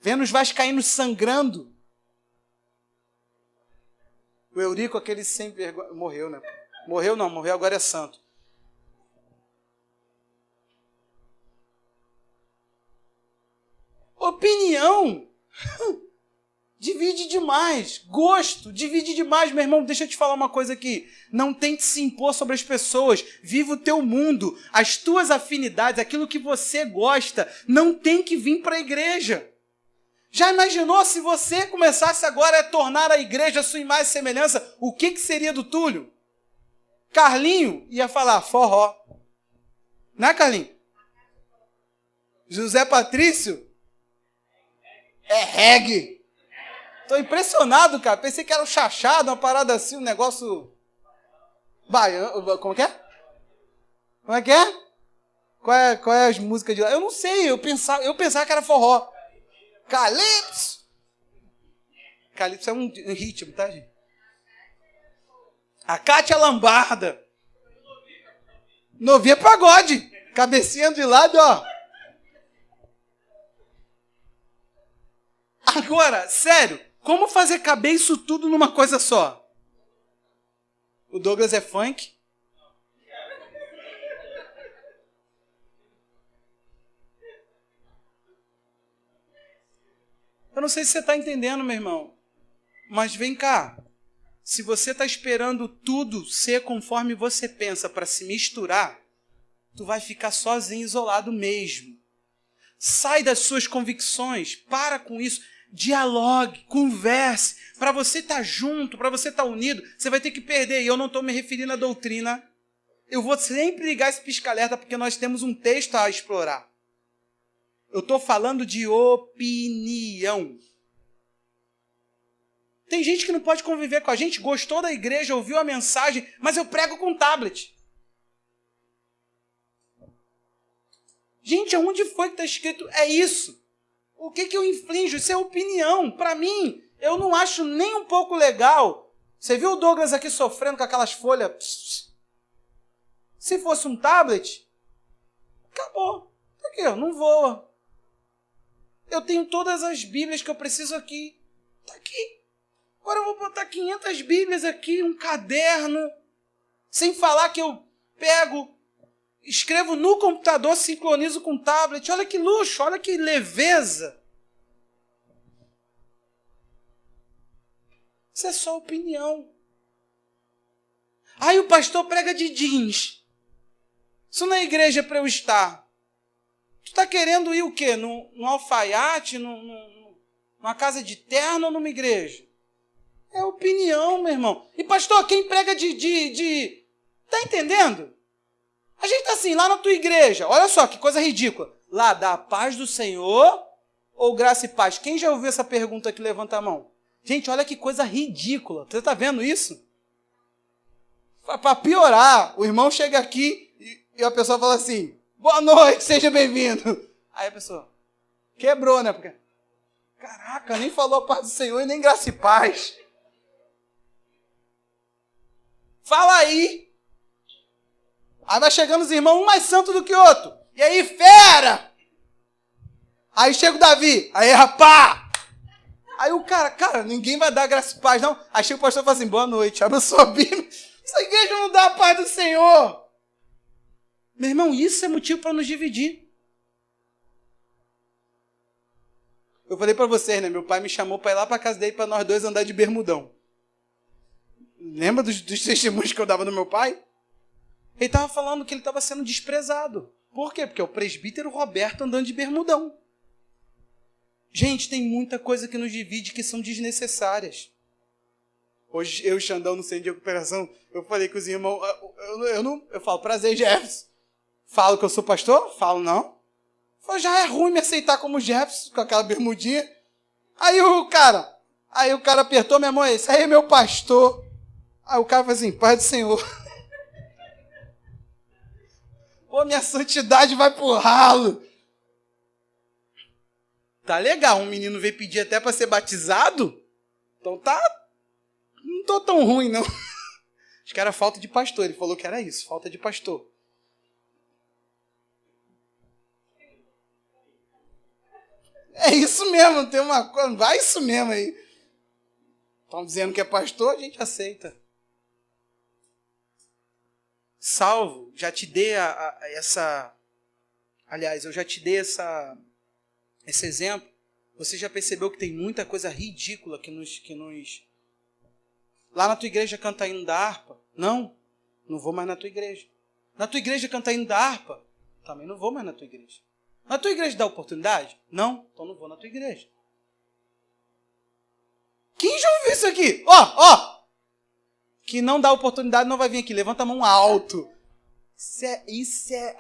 vendo os vascaínos sangrando. O Eurico, aquele sem vergonha, morreu, né? Morreu não, morreu, agora é santo. Opinião divide demais. Gosto divide demais, meu irmão. Deixa eu te falar uma coisa aqui. Não tente se impor sobre as pessoas. Viva o teu mundo. As tuas afinidades, aquilo que você gosta, não tem que vir para a igreja. Já imaginou se você começasse agora a tornar a igreja a sua imagem e semelhança? O que seria do Túlio? Carlinho ia falar forró. Não é, Carlinho? José Patrício? É reggae. Tô impressionado, cara. Pensei que era um chachado, uma parada assim, um negócio baiano. Como que é? Como é que é? Qual é as músicas de lá? Eu não sei, eu pensava que era forró. Calypso. Calypso é um ritmo, tá, gente? A Cátia Lambarda. Novinha pagode. Cabecinha de lado, ó. Agora, sério, como fazer caber isso tudo numa coisa só? O Douglas é funk? Eu não sei se você está entendendo, meu irmão. Mas vem cá. Se você está esperando tudo ser conforme você pensa para se misturar, tu vai ficar sozinho, isolado mesmo. Sai das suas convicções, para com isso. Dialogue, converse. Para você estar junto, para você estar unido, você vai ter que perder. E eu não estou me referindo à doutrina. Eu vou sempre ligar esse pisca-alerta porque nós temos um texto a explorar. Eu estou falando de opinião. Tem gente que não pode conviver com a gente, gostou da igreja, ouviu a mensagem, mas eu prego com tablet. Gente, aonde foi que está escrito? É isso. O que eu infrinjo? Isso é opinião. Para mim, eu não acho nem um pouco legal. Você viu o Douglas aqui sofrendo com aquelas folhas? Se fosse um tablet, acabou. Por quê? Não voa. Eu tenho todas as Bíblias que eu preciso aqui. Está aqui. Agora eu vou botar 500 Bíblias aqui, um caderno, sem falar que eu pego, escrevo no computador, sincronizo com o tablet. Olha que luxo, olha que leveza. Isso é só opinião. Aí o pastor prega de jeans. Isso não é igreja para eu estar. Tu está querendo ir o quê? Num alfaiate, numa casa de terno ou numa igreja? É opinião, meu irmão. E pastor, quem prega de... Tá entendendo? A gente tá assim, lá na tua igreja. Olha só, que coisa ridícula. Lá, dá a paz do Senhor ou graça e paz? Quem já ouviu essa pergunta aqui? Levanta a mão. Gente, olha que coisa ridícula. Você tá vendo isso? Para piorar, o irmão chega aqui e a pessoa fala assim, boa noite, seja bem-vindo. Aí a pessoa quebrou, né? Porque, caraca, nem falou a paz do Senhor e nem graça e paz. Fala aí. Aí vai chegando os irmãos, um mais santo do que o outro. E aí, fera! Aí chega o Davi. Aí, rapá! Aí o cara, ninguém vai dar graça e paz, não. Aí chega o pastor e fala assim, boa noite, abençoa a Bíblia. Essa igreja não dá a paz do Senhor. Meu irmão, isso é motivo para nos dividir. Eu falei para vocês, né? Meu pai me chamou para ir lá para casa dele para nós dois andar de bermudão. Lembra dos testemunhos que eu dava do meu pai? Ele estava falando que ele estava sendo desprezado. Por quê? Porque é o presbítero Roberto andando de bermudão. Gente, tem muita coisa que nos divide que são desnecessárias. Hoje, eu e Xandão no centro de recuperação, eu falei com os irmãos, eu falo, prazer, Jefferson. Falo que eu sou pastor? Falo, não. Falei, já é ruim me aceitar como Jefferson, com aquela bermudinha. Aí o cara apertou minha mão, esse aí é meu pastor. Aí o cara falou assim, paz do Senhor. Pô, minha santidade vai pro ralo. Tá legal, um menino veio pedir até para ser batizado? Então não tô tão ruim, não. Acho que era falta de pastor, ele falou que era isso, falta de pastor. É isso mesmo, tem uma coisa, vai isso mesmo aí. Estão dizendo que é pastor, a gente aceita. Salvo, já te dei essa... Aliás, eu já te dei esse exemplo. Você já percebeu que tem muita coisa ridícula que nos... Lá na tua igreja canta hino da harpa? Não vou mais na tua igreja. Na tua igreja canta hino da harpa? Também não vou mais na tua igreja. Na tua igreja dá oportunidade? Não, então não vou na tua igreja. Quem já ouviu isso aqui? Ó! Que não dá oportunidade não vai vir aqui. Levanta a mão alto. Isso é...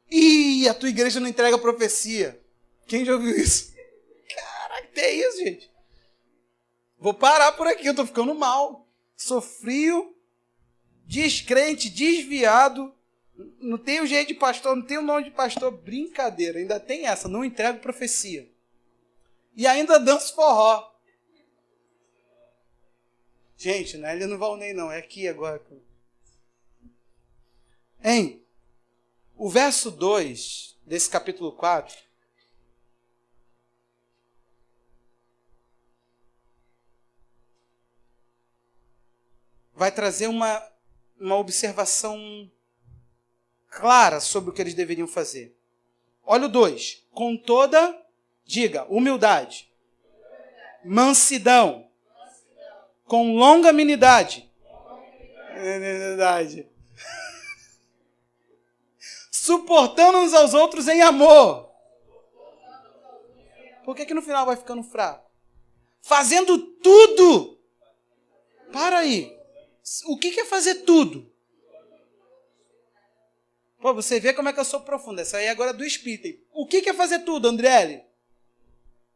Ih, a tua igreja não entrega profecia. Quem já ouviu isso? Caraca, que é isso, gente? Vou parar por aqui, eu tô ficando mal. Sou frio, descrente, desviado. Não tenho jeito de pastor, não tenho nome de pastor. Brincadeira, ainda tem essa, não entrego profecia. E ainda danço forró. Gente, não é ali no Valnei não, é aqui agora. Hein? O verso 2 desse capítulo 4 vai trazer uma observação clara sobre o que eles deveriam fazer. Olha o 2. Com toda, diga, humildade, mansidão, com longanimidade, suportando uns aos outros em amor. Por que no final vai ficando fraco? Fazendo tudo. Para aí. O que é fazer tudo? Pô, você vê como é que eu sou profundo. Essa aí agora é do Espírito. O que é fazer tudo, Andriele?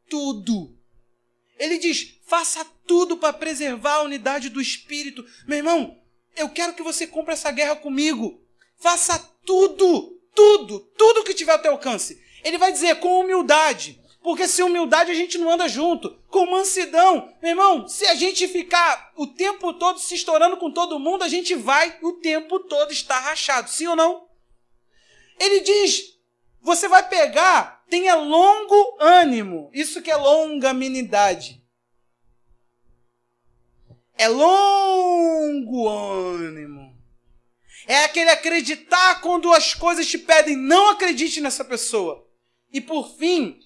Tudo. Ele diz, faça tudo para preservar a unidade do Espírito. Meu irmão, eu quero que você compre essa guerra comigo. Faça tudo que tiver ao teu alcance. Ele vai dizer com humildade. Porque sem humildade a gente não anda junto. Com mansidão. Meu irmão, se a gente ficar o tempo todo se estourando com todo mundo, a gente vai o tempo todo estar rachado. Sim ou não? Ele diz, você vai pegar, tenha longo ânimo. Isso que é longanimidade. É longo ânimo. É aquele acreditar quando as coisas te pedem. Não acredite nessa pessoa. E por fim,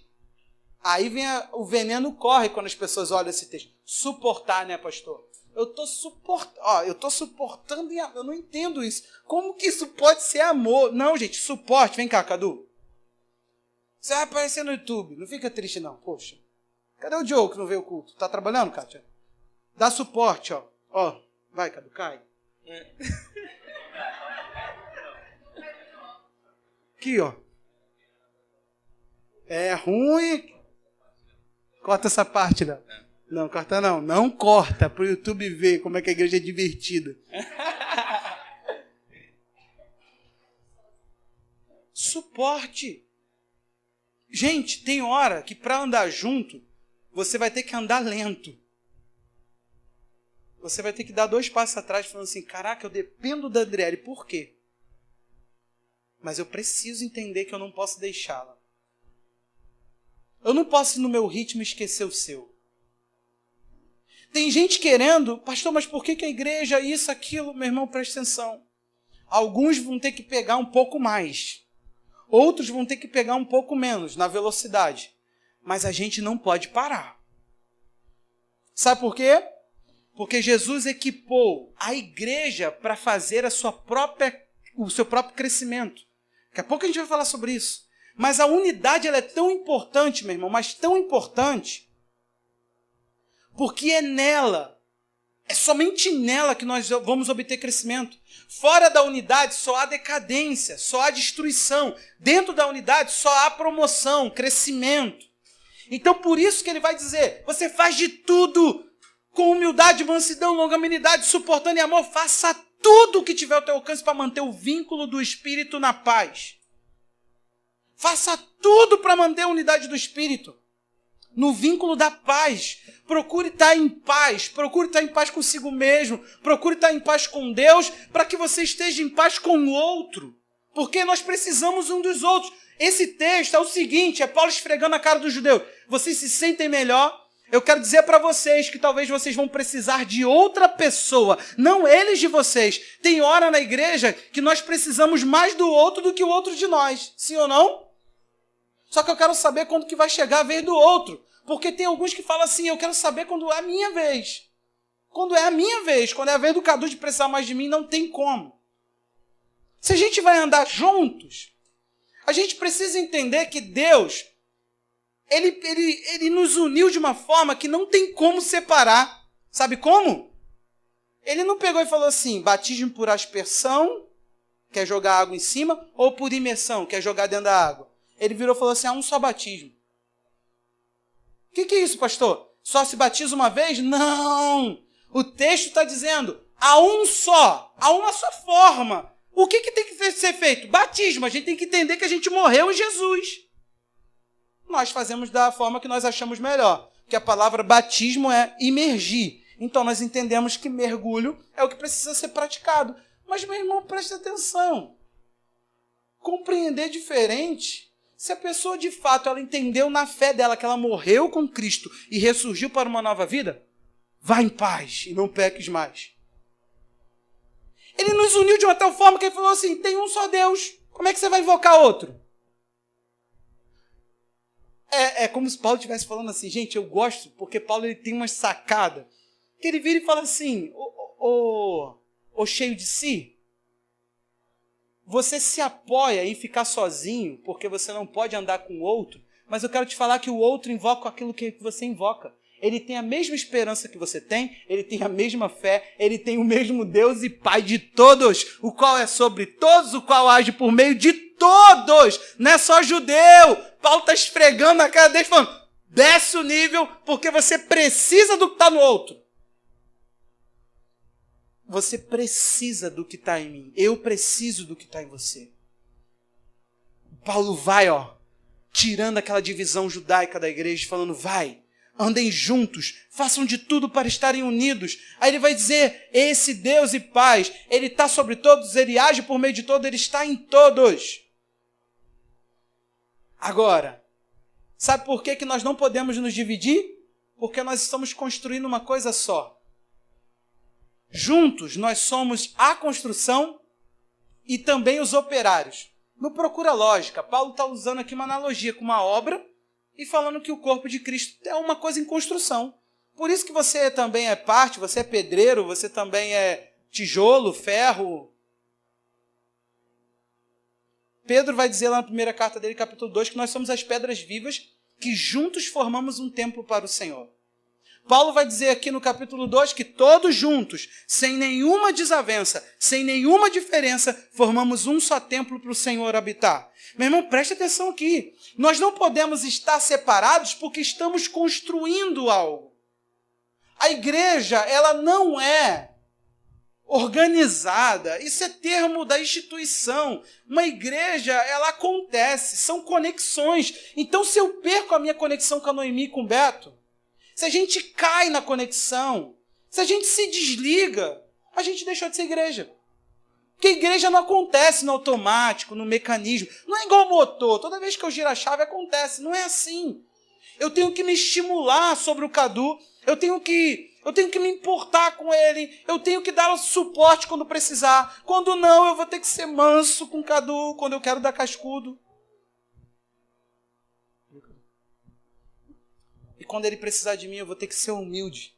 aí vem o veneno corre quando as pessoas olham esse texto. Suportar, né, pastor? Eu estou suportando, eu não entendo isso. Como que isso pode ser amor? Não, gente, suporte. Vem cá, Cadu. Você vai aparecer no YouTube. Não fica triste, não. Poxa. Cadê o Diogo que não veio ao culto? Tá trabalhando, Kátia? Dá suporte, ó. Ó, vai, Cadu, cai. Aqui, ó. É ruim. Corta essa parte, não. Não, corta não. Não corta, para o YouTube ver como é que a igreja é divertida. Suporte. Gente, tem hora que para andar junto, você vai ter que andar lento. Você vai ter que dar 2 passos atrás falando assim, caraca, eu dependo da Adriele. Por quê? Mas eu preciso entender que eu não posso deixá-la. Eu não posso ir no meu ritmo esquecer o seu. Tem gente querendo, pastor, mas por que a igreja, isso, aquilo? Meu irmão, presta atenção. Alguns vão ter que pegar um pouco mais. Outros vão ter que pegar um pouco menos na velocidade. Mas a gente não pode parar. Sabe por quê? Porque Jesus equipou a igreja para fazer o seu próprio crescimento. Daqui a pouco a gente vai falar sobre isso. Mas a unidade ela é tão importante, meu irmão, mas tão importante, porque é nela, é somente nela que nós vamos obter crescimento. Fora da unidade só há decadência, só há destruição. Dentro da unidade só há promoção, crescimento. Então por isso que ele vai dizer, você faz de tudo com humildade, mansidão, longanimidade, suportando e amor. Faça tudo o que tiver ao teu alcance para manter o vínculo do Espírito na paz. Faça tudo para manter a unidade do Espírito. No vínculo da paz. Procure estar em paz. Procure estar em paz consigo mesmo. Procure estar em paz com Deus para que você esteja em paz com o outro. Porque nós precisamos um dos outros. Esse texto é o seguinte, é Paulo esfregando a cara dos judeus. Vocês se sentem melhor? Eu quero dizer para vocês que talvez vocês vão precisar de outra pessoa, não eles de vocês. Tem hora na igreja que nós precisamos mais do outro do que o outro de nós. Sim ou não? Só que eu quero saber quando que vai chegar a vez do outro. Porque tem alguns que falam assim, eu quero saber quando é a minha vez. Quando é a minha vez, quando é a vez do Cadu de precisar mais de mim, não tem como. Se a gente vai andar juntos, a gente precisa entender que Deus, Ele nos uniu de uma forma que não tem como separar. Sabe como? Ele não pegou e falou assim, batismo por aspersão, quer jogar água em cima, ou por imersão, quer jogar dentro da água. Ele virou e falou assim, há um só batismo. O que é isso, pastor? Só se batiza uma vez? Não! O texto está dizendo, há um só, há uma só forma. O que tem que ser feito? Batismo. A gente tem que entender que a gente morreu em Jesus. Nós fazemos da forma que nós achamos melhor. Que a palavra batismo é imergir. Então nós entendemos que mergulho é o que precisa ser praticado. Mas, meu irmão, preste atenção. Compreender diferente. Se a pessoa de fato ela entendeu na fé dela que ela morreu com Cristo e ressurgiu para uma nova vida, vá em paz e não peques mais. Ele nos uniu de uma tal forma que ele falou assim, tem um só Deus, como é que você vai invocar outro? É como se Paulo estivesse falando assim, gente, eu gosto, porque Paulo ele tem uma sacada, que ele vira e fala assim, ô cheio de si, você se apoia em ficar sozinho, porque você não pode andar com o outro, mas eu quero te falar que o outro invoca aquilo que você invoca. Ele tem a mesma esperança que você tem, ele tem a mesma fé, ele tem o mesmo Deus e Pai de todos, o qual é sobre todos, o qual age por meio de todos, não é só judeu. Paulo está esfregando na cara deles, falando, desce o nível, porque você precisa do que está no outro. Você precisa do que está em mim, eu preciso do que está em você. Paulo vai, tirando aquela divisão judaica da igreja, falando, vai, andem juntos, façam de tudo para estarem unidos. Aí ele vai dizer, esse Deus e Pai, Ele está sobre todos, Ele age por meio de todos, Ele está em todos. Agora, sabe por que nós não podemos nos dividir? Porque nós estamos construindo uma coisa só. Juntos, nós somos a construção e também os operários. No Procura Lógica, Paulo está usando aqui uma analogia com uma obra, e falando que o corpo de Cristo é uma coisa em construção. Por isso que você também é parte, você é pedreiro, você também é tijolo, ferro. Pedro vai dizer lá na primeira carta dele, capítulo 2, que nós somos as pedras vivas que juntos formamos um templo para o Senhor. Paulo vai dizer aqui no capítulo 2 que todos juntos, sem nenhuma desavença, sem nenhuma diferença, formamos um só templo para o Senhor habitar. Meu irmão, preste atenção aqui. Nós não podemos estar separados porque estamos construindo algo. A igreja, ela não é organizada. Isso é termo da instituição. Uma igreja, ela acontece, são conexões. Então, se eu perco a minha conexão com a Noemi e com o Beto, se a gente cai na conexão, se a gente se desliga, a gente deixou de ser igreja. Porque a igreja não acontece no automático, no mecanismo. Não é igual motor. Toda vez que eu giro a chave, acontece. Não é assim. Eu tenho que me estimular sobre o Cadu. Eu tenho que me importar com ele. Eu tenho que dar suporte quando precisar. Quando não, eu vou ter que ser manso com o Cadu, quando eu quero dar cascudo. E quando ele precisar de mim, eu vou ter que ser humilde.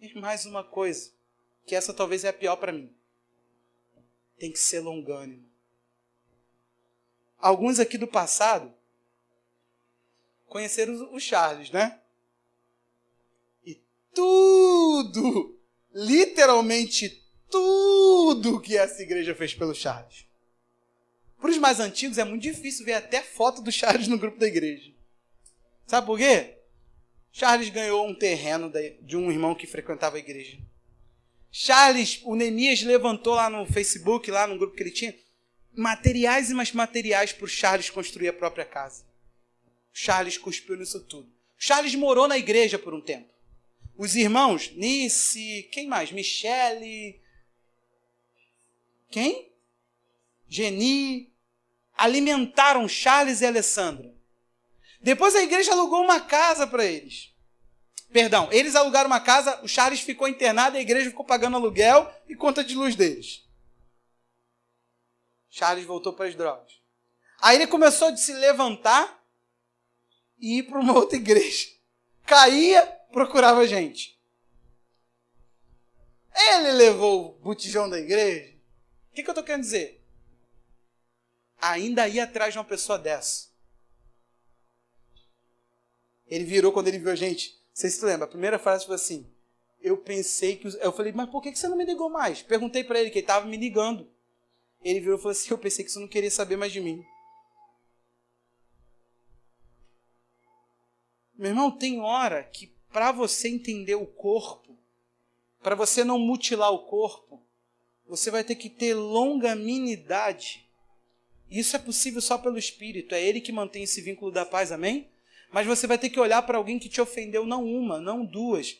E mais uma coisa, que essa talvez é a pior para mim. Tem que ser longânimo. Alguns aqui do passado conheceram o Charles, né? E tudo, literalmente tudo que essa igreja fez pelo Charles. Para os mais antigos é muito difícil ver até foto do Charles no grupo da igreja. Sabe por quê? Charles ganhou um terreno de um irmão que frequentava a igreja. Charles, o Neemias levantou lá no Facebook, lá no grupo que ele tinha, materiais e mais materiais para o Charles construir a própria casa. Charles cuspiu nisso tudo. Charles morou na igreja por um tempo. Os irmãos, Nice, quem mais? Michele, quem? Geni, alimentaram Charles e Alessandra. Depois a igreja alugou uma casa para eles. Perdão, eles alugaram uma casa, o Charles ficou internado, a igreja ficou pagando aluguel e conta de luz deles. Charles voltou para as drogas. Aí ele começou a se levantar e ir para uma outra igreja. Caía, procurava gente. Ele levou o botijão da igreja. O que eu estou querendo dizer? Ainda ia atrás de uma pessoa dessa. Ele virou quando ele viu a gente. Vocês se lembram? A primeira frase foi assim. Eu pensei que... Eu falei, mas por que você não me ligou mais? Perguntei para ele, que ele estava me ligando. Ele virou e falou assim, eu pensei que você não queria saber mais de mim. Meu irmão, tem hora que para você entender o corpo, para você não mutilar o corpo, você vai ter que ter longanimidade. Isso é possível só pelo Espírito. É Ele que mantém esse vínculo da paz, amém? Mas você vai ter que olhar para alguém que te ofendeu não uma, não duas.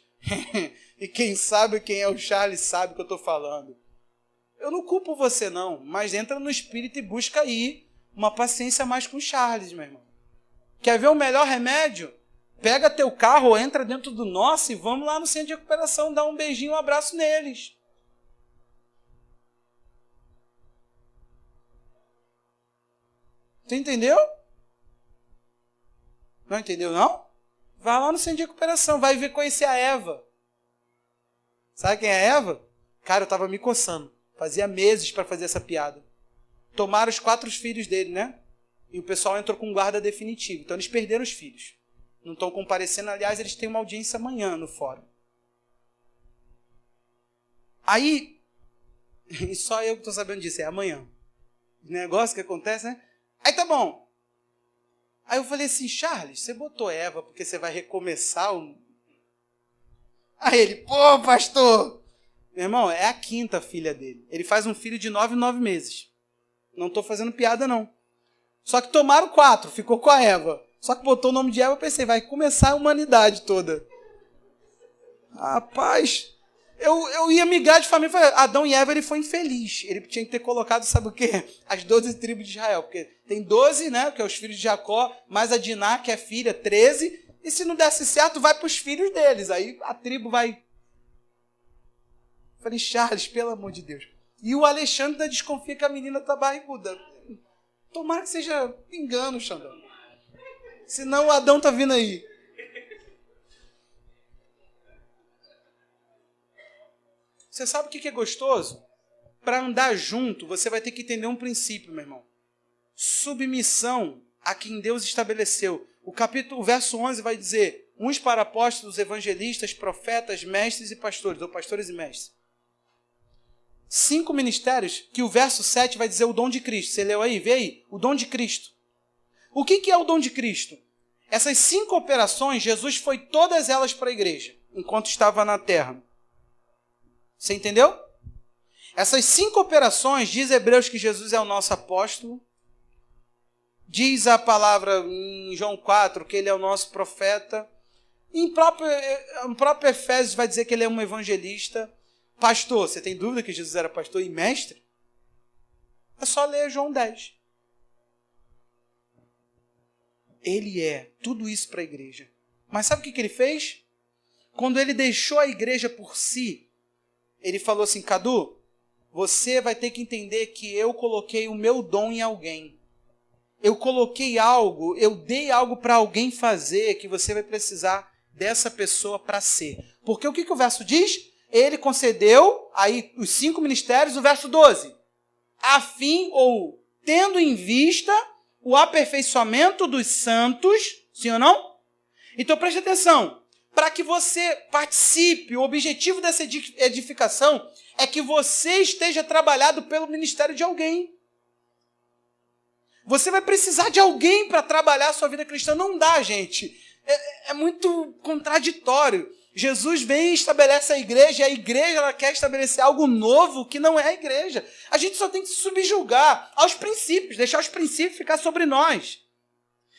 E quem sabe quem é o Charles sabe o que eu estou falando. Eu não culpo você não, mas entra no Espírito e busca aí uma paciência mais com o Charles, meu irmão. Quer ver o melhor remédio? Pega teu carro, entra dentro do nosso e vamos lá no centro de recuperação, dar um beijinho, um abraço neles. Tu entendeu? Não entendeu, não? Vai lá no centro de recuperação, vai ver conhecer a Eva. Sabe quem é a Eva? Cara, eu estava me coçando. Fazia meses para fazer essa piada. Tomaram os 4 filhos dele, né? E o pessoal entrou com guarda definitivo. Então eles perderam os filhos. Não estão comparecendo. Aliás, eles têm uma audiência amanhã no fórum. Aí, e só eu que estou sabendo disso, é amanhã. O negócio que acontece, né? Aí tá bom. Aí eu falei assim, Charles, você botou Eva porque você vai recomeçar o... Aí ele, pô, pastor! Meu irmão, é a 5ª filha dele. Ele faz um filho de 9 meses. Não estou fazendo piada, não. Só que tomaram 4, ficou com a Eva. Só que botou o nome de Eva, eu pensei, vai começar a humanidade toda. Rapaz, eu ia migrar de família. Adão e Eva, ele foi infeliz. Ele tinha que ter colocado, sabe o quê? As 12 tribos de Israel. Porque tem 12, né, que é os filhos de Jacó, mais a Diná, que é filha, 13. E se não desse certo, vai para os filhos deles. Aí a tribo vai... Falei, Charles, pelo amor de Deus. E o Alexandre ainda desconfia que a menina está barriguda. Tomara que seja engano, Xandão. Senão o Adão está vindo aí. Você sabe o que é gostoso? Para andar junto, você vai ter que entender um princípio, meu irmão. Submissão a quem Deus estabeleceu. O verso 11 vai dizer, uns para apóstolos, evangelistas, profetas, mestres e pastores, ou pastores e mestres. 5 ministérios, que o verso 7 vai dizer o dom de Cristo. Você leu aí? Vê aí. O dom de Cristo. O que é o dom de Cristo? Essas 5 operações, Jesus foi todas elas para a igreja, enquanto estava na terra. Você entendeu? Essas 5 operações, diz Hebreus que Jesus é o nosso apóstolo. Diz a palavra em João 4 que ele é o nosso profeta. Em próprio Efésios vai dizer que ele é um evangelista. Pastor, você tem dúvida que Jesus era pastor e mestre? É só ler João 10. Ele é tudo isso para a igreja. Mas sabe o que ele fez? Quando ele deixou a igreja por si, ele falou assim, Cadu, você vai ter que entender que eu coloquei o meu dom em alguém. Eu coloquei algo, eu dei algo para alguém fazer que você vai precisar dessa pessoa para ser. Porque o que o verso diz? Ele concedeu aí os 5 ministérios, o verso 12. A fim, ou tendo em vista o aperfeiçoamento dos santos, sim ou não? Então preste atenção, para que você participe, o objetivo dessa edificação é que você esteja trabalhado pelo ministério de alguém. Você vai precisar de alguém para trabalhar a sua vida cristã. Não dá, gente. É muito contraditório. Jesus vem e estabelece a igreja, e a igreja ela quer estabelecer algo novo que não é a igreja. A gente só tem que se subjugar aos princípios, deixar os princípios ficar sobre nós.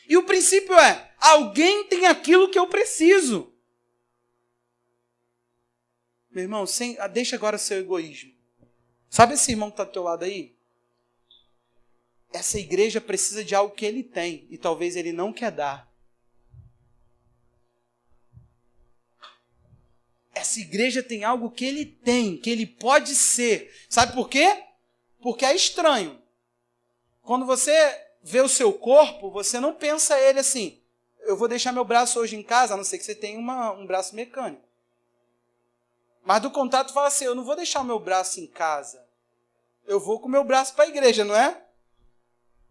E o princípio é, alguém tem aquilo que eu preciso. Meu irmão, deixa agora o seu egoísmo. Sabe esse irmão que está do teu lado aí? essa igreja precisa de algo que ele tem e talvez ele não quer dar. Essa igreja tem algo que ele tem, que ele pode ser. Sabe por quê? Porque é estranho. Quando você vê o seu corpo, você não pensa ele assim, eu vou deixar meu braço hoje em casa, a não ser que você tenha um braço mecânico. Mas do contrário, tu fala assim, eu não vou deixar o meu braço em casa. Eu vou com o meu braço para a igreja, não é?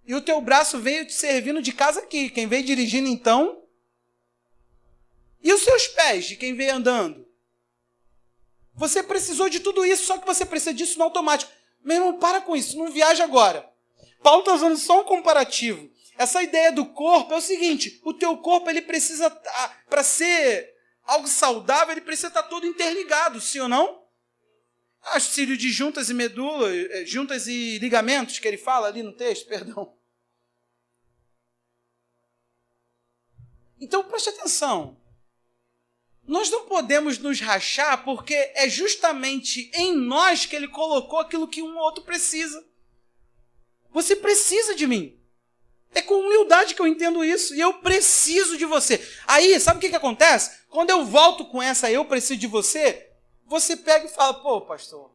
E o teu braço veio te servindo de casa aqui. Quem veio dirigindo, então? E os seus pés, de quem veio andando? Você precisou de tudo isso, só que você precisa disso no automático. Meu irmão, para com isso, não viaja agora. Paulo está usando só um comparativo. Essa ideia do corpo é o seguinte, o teu corpo, ele precisa, para ser algo saudável, ele precisa estar todo interligado, sim ou não? Auxílio de juntas e medula, juntas e ligamentos, que ele fala ali no texto, perdão. Então, preste atenção. Nós não podemos nos rachar porque é justamente em nós que ele colocou aquilo que um ou outro precisa. Você precisa de mim. É com humildade que eu entendo isso. E eu preciso de você. Aí, sabe o que acontece? Quando eu volto com essa eu preciso de você, você pega e fala, pô, pastor,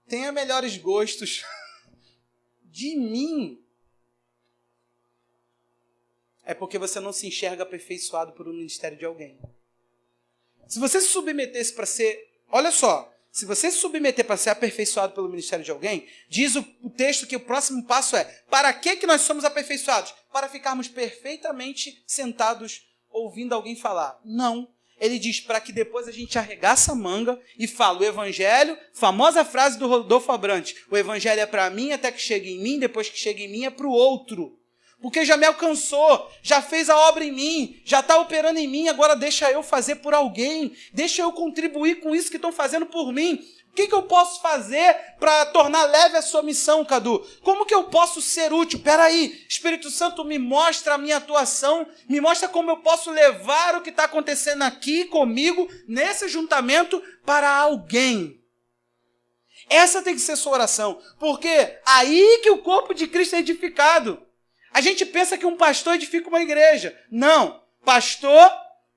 tenha melhores gostos de mim. É porque você não se enxerga aperfeiçoado por um ministério de alguém. Se você se submetesse para ser... Olha só, se você se submeter para ser aperfeiçoado pelo ministério de alguém, diz o texto que o próximo passo é, para que nós somos aperfeiçoados? Para ficarmos perfeitamente sentados ouvindo alguém falar. Não. Ele diz para que depois a gente arregaça a manga e fala o evangelho, famosa frase do Rodolfo Abrantes, o evangelho é para mim até que chegue em mim, depois que chega em mim é para o outro. Porque já me alcançou, já fez a obra em mim, já está operando em mim, agora deixa eu fazer por alguém, deixa eu contribuir com isso que estão fazendo por mim. O que eu posso fazer para tornar leve a sua missão, Cadu? Como que eu posso ser útil? Peraí, Espírito Santo, me mostra a minha atuação, me mostra como eu posso levar o que está acontecendo aqui comigo, nesse ajuntamento, para alguém. Essa tem que ser sua oração, porque aí que o corpo de Cristo é edificado. A gente pensa que um pastor edifica uma igreja. Não. Pastor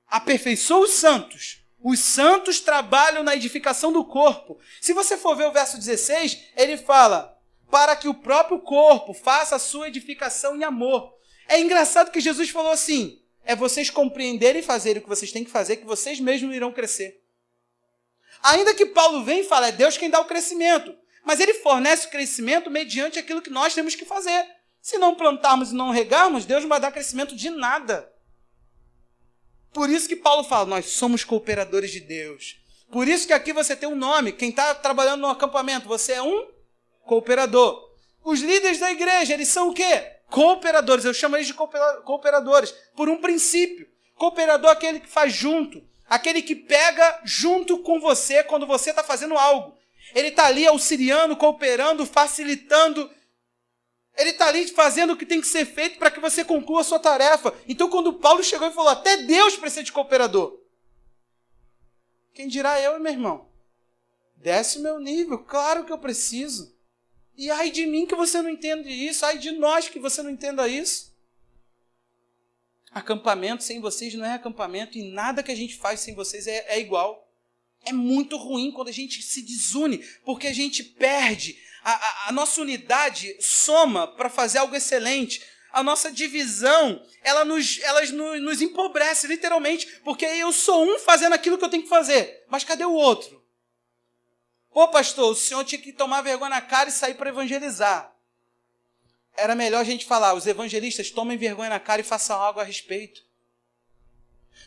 aperfeiçoa os santos. Os santos trabalham na edificação do corpo. Se você for ver o verso 16, ele fala, para que o próprio corpo faça a sua edificação em amor. É engraçado que Jesus falou assim, é vocês compreenderem e fazerem o que vocês têm que fazer, que vocês mesmos irão crescer. Ainda que Paulo vem e fala, é Deus quem dá o crescimento. Mas ele fornece o crescimento mediante aquilo que nós temos que fazer. Se não plantarmos e não regarmos, Deus não vai dar crescimento de nada. Por isso que Paulo fala, nós somos cooperadores de Deus. Por isso que aqui você tem um nome. Quem está trabalhando no acampamento, você é um cooperador. Os líderes da igreja, eles são o quê? Cooperadores. Eu chamo eles de cooperadores por um princípio. Cooperador é aquele que faz junto. Aquele que pega junto com você quando você está fazendo algo. Ele está ali auxiliando, cooperando, facilitando. Ele está ali fazendo o que tem que ser feito para que você conclua a sua tarefa. Então, quando Paulo chegou e falou, até Deus precisa de cooperador. Quem dirá eu, meu irmão? Desce o meu nível, claro que eu preciso. E ai de mim que você não entende isso, ai de nós que você não entenda isso. Acampamento sem vocês não é acampamento e nada que a gente faz sem vocês é igual. É muito ruim quando a gente se desune, porque a gente perde. A nossa unidade soma para fazer algo excelente. A nossa divisão, ela nos empobrece, literalmente, porque eu sou um fazendo aquilo que eu tenho que fazer. Mas cadê o outro? Pô, pastor, o senhor tinha que tomar vergonha na cara e sair para evangelizar. Era melhor a gente falar, os evangelistas tomem vergonha na cara e façam algo a respeito.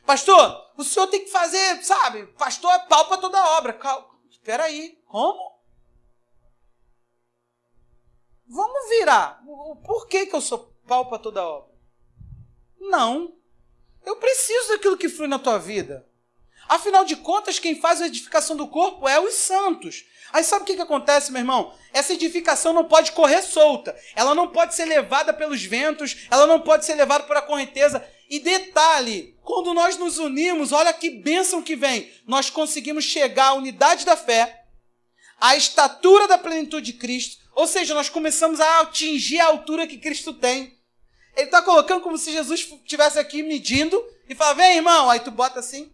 Pastor, o senhor tem que fazer, sabe? Pastor é pau para toda obra. Espera aí, como? Vamos virar. Por que eu sou pau para toda obra? Não. Eu preciso daquilo que flui na tua vida. Afinal de contas, quem faz a edificação do corpo é os santos. Aí sabe o que acontece, meu irmão? Essa edificação não pode correr solta. Ela não pode ser levada pelos ventos. Ela não pode ser levada por a correnteza. E detalhe, quando nós nos unimos, olha que bênção que vem. Nós conseguimos chegar à unidade da fé, à estatura da plenitude de Cristo. Ou seja, nós começamos a atingir a altura que Cristo tem. Ele está colocando como se Jesus estivesse aqui medindo e fala, vem, irmão. Aí tu bota assim,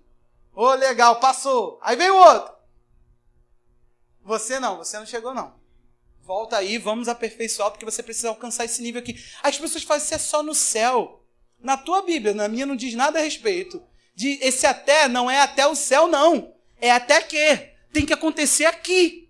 ô, legal, passou. Aí vem o outro. Você não chegou não. Volta aí, vamos aperfeiçoar, porque você precisa alcançar esse nível aqui. As pessoas falam, isso é só no céu. Na tua Bíblia, na minha não diz nada a respeito. Esse até não é até o céu, não. É até que tem que acontecer aqui.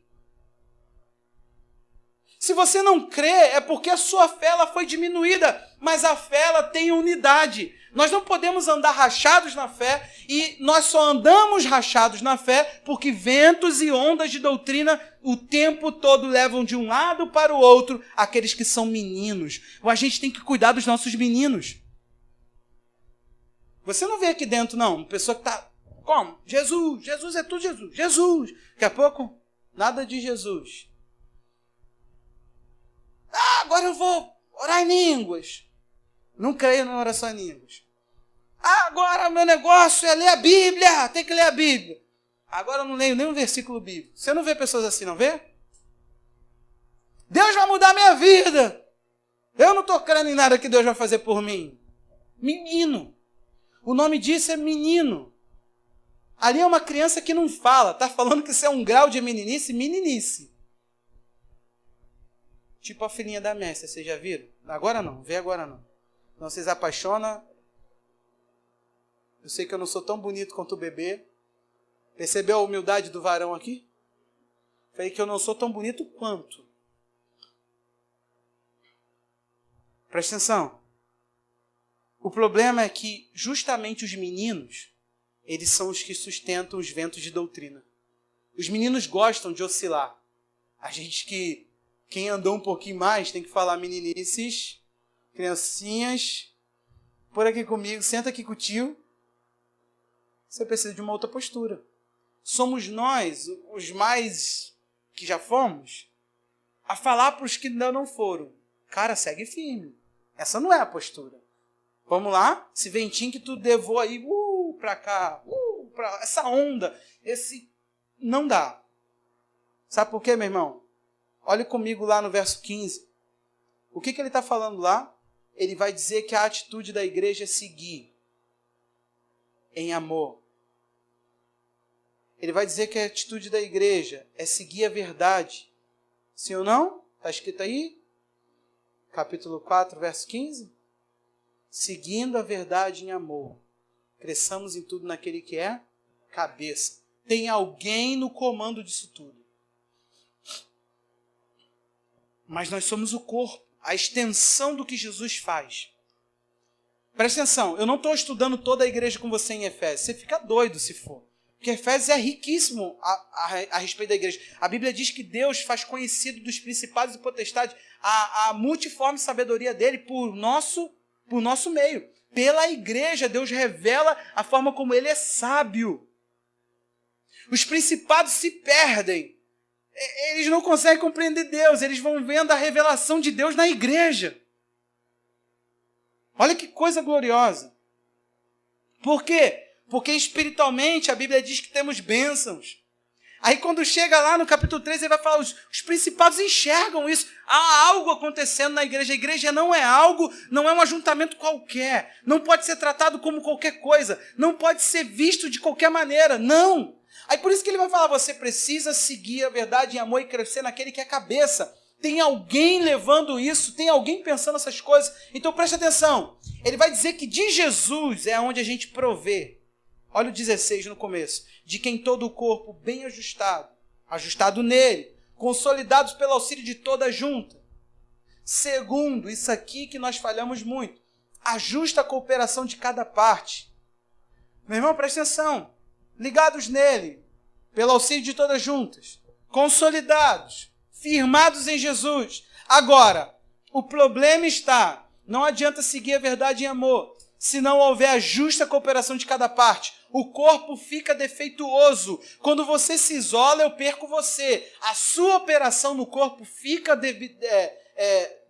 Se você não crê, é porque a sua fé ela foi diminuída, mas a fé ela tem unidade. Nós não podemos andar rachados na fé, e nós só andamos rachados na fé porque ventos e ondas de doutrina o tempo todo levam de um lado para o outro aqueles que são meninos. A gente tem que cuidar dos nossos meninos. Você não vê aqui dentro, não, uma pessoa que está, como? Jesus é tudo Jesus. Daqui a pouco, nada de Jesus. Agora eu vou orar em línguas. Não creio na oração em línguas. Agora meu negócio é ler a Bíblia. Tem que ler a Bíblia. Agora eu não leio nenhum versículo bíblico. Você não vê pessoas assim, não vê? Deus vai mudar a minha vida. Eu não estou crendo em nada que Deus vai fazer por mim. Menino. O nome disso é menino. Ali é uma criança que não fala. Está falando que isso é um grau de meninice. Tipo a filhinha da Messia, vocês já viram? Agora não, vê agora não. Não, vocês apaixonam. Eu sei que eu não sou tão bonito quanto o bebê. Percebeu a humildade do varão aqui? Falei que eu não sou tão bonito quanto. Presta atenção. O problema é que justamente os meninos, eles são os que sustentam os ventos de doutrina. Os meninos gostam de oscilar. A gente que quem andou um pouquinho mais tem que falar meninices, criancinhas, por aqui comigo, senta aqui com o tio. Você precisa de uma outra postura. Somos nós, os mais que já fomos, a falar para os que ainda não foram. Cara, segue firme. Essa não é a postura. Vamos lá? Esse ventinho que tu levou aí, para cá, essa onda, não dá. Sabe por quê, meu irmão? Olhe comigo lá no verso 15. O que ele está falando lá? Ele vai dizer que a atitude da igreja é seguir em amor. Ele vai dizer que a atitude da igreja é seguir a verdade. Sim ou não? Está escrito aí? Capítulo 4, verso 15. Seguindo a verdade em amor. Cresçamos em tudo naquele que é cabeça. Tem alguém no comando disso tudo. Mas nós somos o corpo, a extensão do que Jesus faz. Presta atenção, eu não estou estudando toda a igreja com você em Efésios. Você fica doido se for. Porque Efésios é riquíssimo a respeito da igreja. A Bíblia diz que Deus faz conhecido dos principados e potestades a multiforme sabedoria dele por nosso meio. Pela igreja, Deus revela a forma como ele é sábio. Os principados se perdem. Eles não conseguem compreender Deus, eles vão vendo a revelação de Deus na igreja. Olha que coisa gloriosa. Por quê? Porque espiritualmente a Bíblia diz que temos bênçãos. Aí quando chega lá no capítulo 3, ele vai falar, os principados enxergam isso. Há algo acontecendo na igreja. A igreja não é algo, não é um ajuntamento qualquer. Não pode ser tratado como qualquer coisa. Não pode ser visto de qualquer maneira. Não. Aí por isso que ele vai falar, você precisa seguir a verdade em amor e crescer naquele que é cabeça. Tem alguém levando isso, tem alguém pensando essas coisas. Então preste atenção. Ele vai dizer que de Jesus é onde a gente provê. Olha o 16 no começo. De quem todo o corpo bem ajustado nele, consolidados pelo auxílio de toda a junta. Segundo, isso aqui que nós falhamos muito, a justa cooperação de cada parte. Meu irmão, presta atenção. Ligados nele, pelo auxílio de todas juntas, consolidados, firmados em Jesus. Agora, o problema está, não adianta seguir a verdade em amor, se não houver a justa cooperação de cada parte. O corpo fica defeituoso. Quando você se isola, eu perco você. A sua operação no corpo fica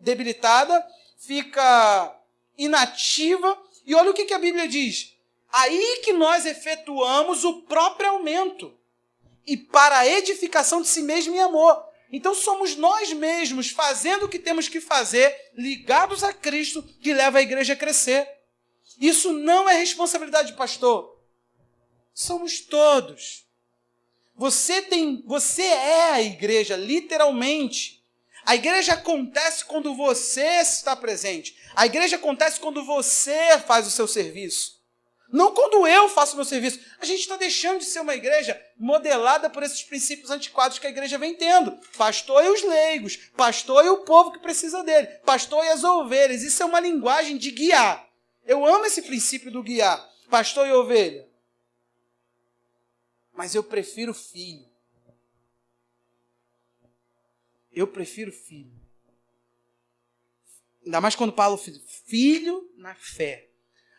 debilitada, fica inativa. E olha o que a Bíblia diz. Aí que nós efetuamos o próprio aumento. E para a edificação de si mesmo em amor. Então somos nós mesmos fazendo o que temos que fazer, ligados a Cristo, que leva a igreja a crescer. Isso não é responsabilidade de pastor. Somos todos. Você é a igreja, literalmente. A igreja acontece quando você está presente. A igreja acontece quando você faz o seu serviço. Não quando eu faço o meu serviço. A gente está deixando de ser uma igreja modelada por esses princípios antiquados que a igreja vem tendo. Pastor e os leigos, pastor e o povo que precisa dele, pastor e as ovelhas. Isso é uma linguagem de guiar. Eu amo esse princípio do guiar, pastor e ovelha. Mas eu prefiro filho. Eu prefiro filho. Ainda mais quando falo filho na fé.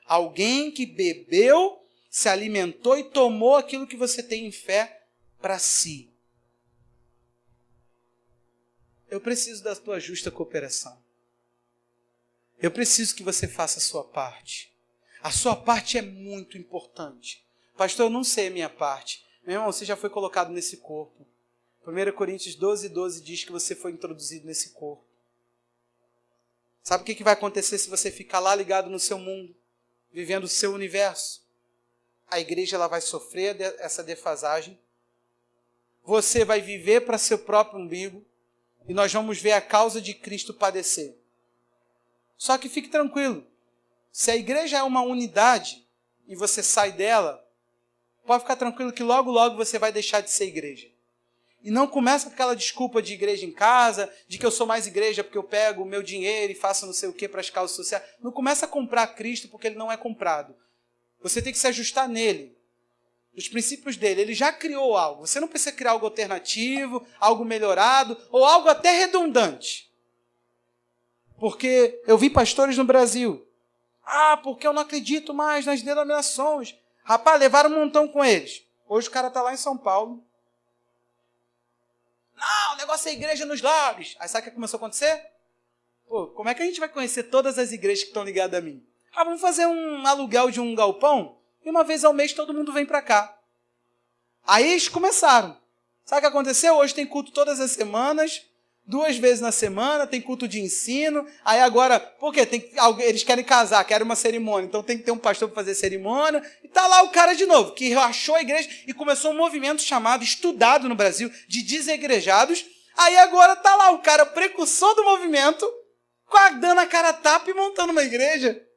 Alguém que bebeu, se alimentou e tomou aquilo que você tem em fé para si. Eu preciso da tua justa cooperação. Eu preciso que você faça a sua parte. A sua parte é muito importante. Pastor, eu não sei a minha parte. Meu irmão, você já foi colocado nesse corpo. 1 Coríntios 12 diz que você foi introduzido nesse corpo. Sabe o que vai acontecer se você ficar lá ligado no seu mundo, vivendo o seu universo? A igreja ela vai sofrer essa defasagem. Você vai viver para seu próprio umbigo. E nós vamos ver a causa de Cristo padecer. Só que fique tranquilo. Se a igreja é uma unidade e você sai dela, pode ficar tranquilo que logo, logo você vai deixar de ser igreja. E não começa com aquela desculpa de igreja em casa, de que eu sou mais igreja porque eu pego o meu dinheiro e faço não sei o que para as causas sociais. Não começa a comprar Cristo porque ele não é comprado. Você tem que se ajustar nele, nos princípios dele. Ele já criou algo. Você não precisa criar algo alternativo, algo melhorado ou algo até redundante. Porque eu vi pastores no Brasil. Porque eu não acredito mais nas denominações. Rapaz, levaram um montão com eles. Hoje o cara está lá em São Paulo. Não, o negócio é igreja nos lábios. Aí sabe o que começou a acontecer? Como é que a gente vai conhecer todas as igrejas que estão ligadas a mim? Vamos fazer um aluguel de um galpão e uma vez ao mês todo mundo vem para cá. Aí eles começaram. Sabe o que aconteceu? Hoje tem culto todas as semanas, 2 vezes na semana, tem culto de ensino. Aí agora, por quê? Eles querem casar, querem uma cerimônia, então tem que ter um pastor para fazer cerimônia. E tá lá o cara de novo, que achou a igreja e começou um movimento chamado, estudado no Brasil, de desigrejados. Aí agora tá lá o cara precursor do movimento, dando a cara a tapa e montando uma igreja.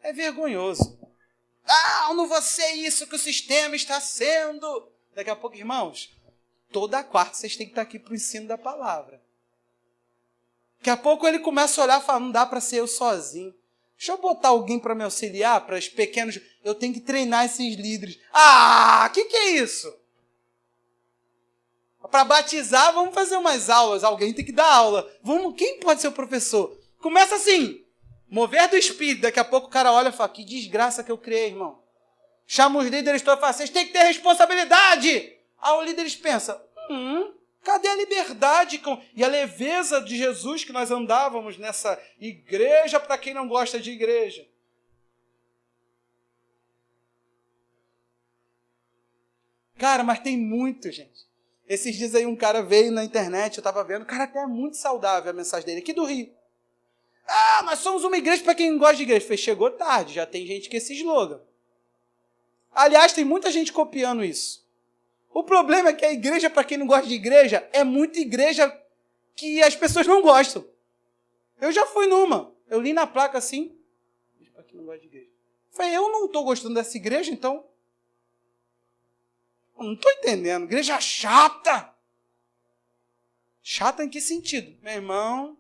É vergonhoso. Não vou ser isso que o sistema está sendo. Daqui a pouco, irmãos, toda quarta vocês têm que estar aqui para o ensino da palavra. Daqui a pouco ele começa a olhar e fala, não dá para ser eu sozinho. Deixa eu botar alguém para me auxiliar, para os pequenos... Eu tenho que treinar esses líderes. Que é isso? Para batizar, vamos fazer umas aulas. Alguém tem que dar aula. Quem pode ser o professor? Começa assim, mover do Espírito. Daqui a pouco o cara olha e fala, que desgraça que eu criei, irmão. Chama os líderes todos e fala, vocês têm que ter responsabilidade. Aí os líderes pensam, cadê a liberdade e a leveza de Jesus que nós andávamos nessa igreja para quem não gosta de igreja? Cara, mas tem muito, gente. Esses dias aí um cara veio na internet, eu estava vendo, o cara até é muito saudável a mensagem dele, aqui do Rio. Nós somos uma igreja para quem não gosta de igreja. Falei, chegou tarde, já tem gente com esse slogan. Aliás, tem muita gente copiando isso. O problema é que a igreja, para quem não gosta de igreja, é muita igreja que as pessoas não gostam. Eu já fui numa. Eu li na placa assim, para quem não gosta de igreja. Falei, eu não estou gostando dessa igreja, então... Eu não estou entendendo. Igreja chata. Chata em que sentido? Meu irmão,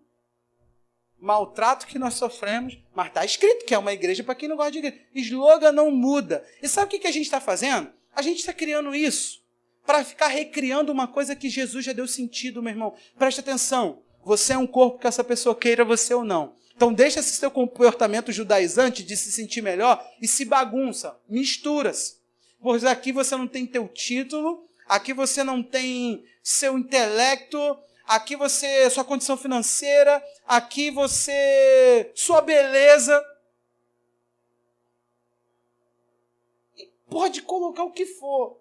maltrato que nós sofremos, mas está escrito que é uma igreja para quem não gosta de igreja. Slogan não muda. E sabe o que a gente está fazendo? A gente está criando isso para ficar recriando uma coisa que Jesus já deu sentido, meu irmão. Preste atenção. Você é um corpo que essa pessoa queira você ou não. Então deixa esse seu comportamento judaizante de se sentir melhor e se bagunça, mistura-se. Pois aqui você não tem teu título, aqui você não tem seu intelecto, aqui sua condição financeira, aqui sua beleza. Pode colocar o que for.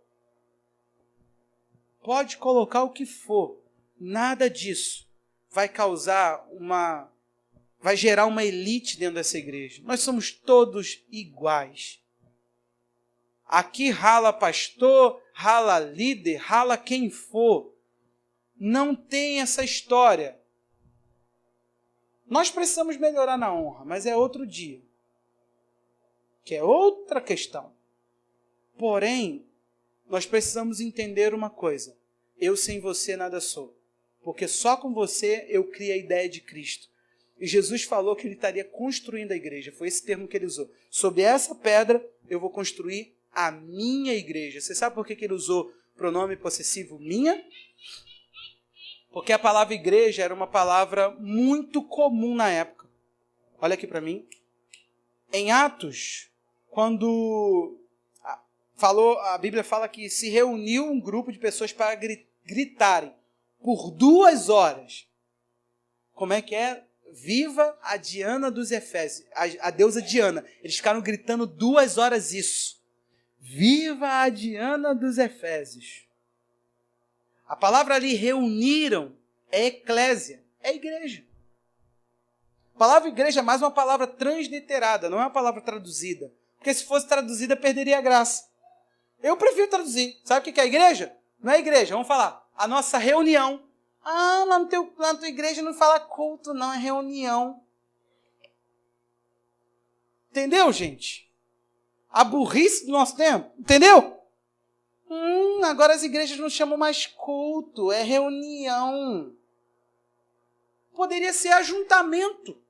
Pode colocar o que for. Nada disso vai vai gerar uma elite dentro dessa igreja. Nós somos todos iguais. Aqui rala pastor, rala líder, rala quem for. Não tem essa história. Nós precisamos melhorar na honra, mas é outro dia. Que é outra questão. Porém, nós precisamos entender uma coisa. Eu sem você nada sou. Porque só com você eu crio a ideia de Cristo. E Jesus falou que ele estaria construindo a igreja. Foi esse termo que ele usou. Sobre essa pedra eu vou construir a minha igreja. Você sabe por que ele usou pronome possessivo minha? Porque a palavra igreja era uma palavra muito comum na época. Olha aqui para mim. Em Atos, quando a Bíblia fala que se reuniu um grupo de pessoas para gritarem por 2 horas. Como é que é? Viva a Diana dos Efésios, a deusa Diana. Eles ficaram gritando 2 horas isso. Viva a Diana dos Efésios. A palavra ali, reuniram, é eclésia, é igreja. A palavra igreja é mais uma palavra transliterada, não é uma palavra traduzida. Porque se fosse traduzida, perderia a graça. Eu prefiro traduzir. Sabe o que é igreja? Não é igreja, vamos falar. A nossa reunião. Ah, lá na tua igreja não fala culto, não, é reunião. Entendeu, gente? A burrice do nosso tempo, entendeu? Agora as igrejas não chamam mais culto, é reunião. Poderia ser ajuntamento,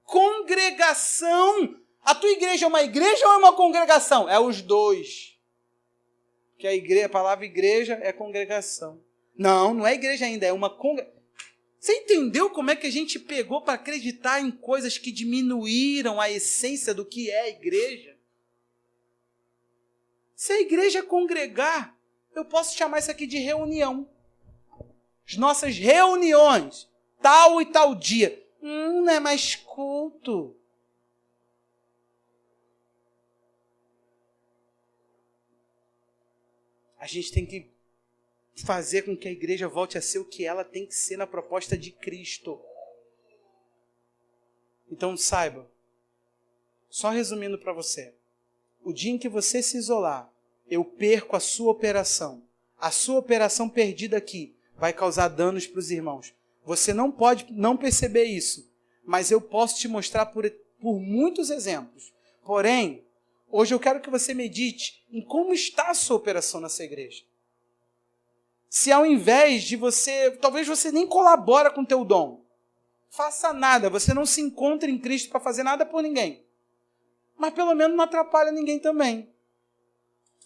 congregação. A tua igreja é uma igreja ou é uma congregação? É os dois. Porque a palavra igreja é congregação. Não é igreja ainda, é uma congregação. Você entendeu como é que a gente pegou para acreditar em coisas que diminuíram a essência do que é a igreja? Se a igreja congregar, eu posso chamar isso aqui de reunião. As nossas reuniões, tal e tal dia. Não é mais culto. A gente tem que fazer com que a igreja volte a ser o que ela tem que ser na proposta de Cristo. Então saiba, só resumindo para você, o dia em que você se isolar, eu perco a sua operação. A sua operação perdida aqui vai causar danos para os irmãos. Você não pode não perceber isso, mas eu posso te mostrar por muitos exemplos. Porém, hoje eu quero que você medite em como está a sua operação nessa igreja. Se ao invés de talvez você nem colabora com o teu dom, faça nada, você não se encontra em Cristo para fazer nada por ninguém. Mas pelo menos não atrapalha ninguém também.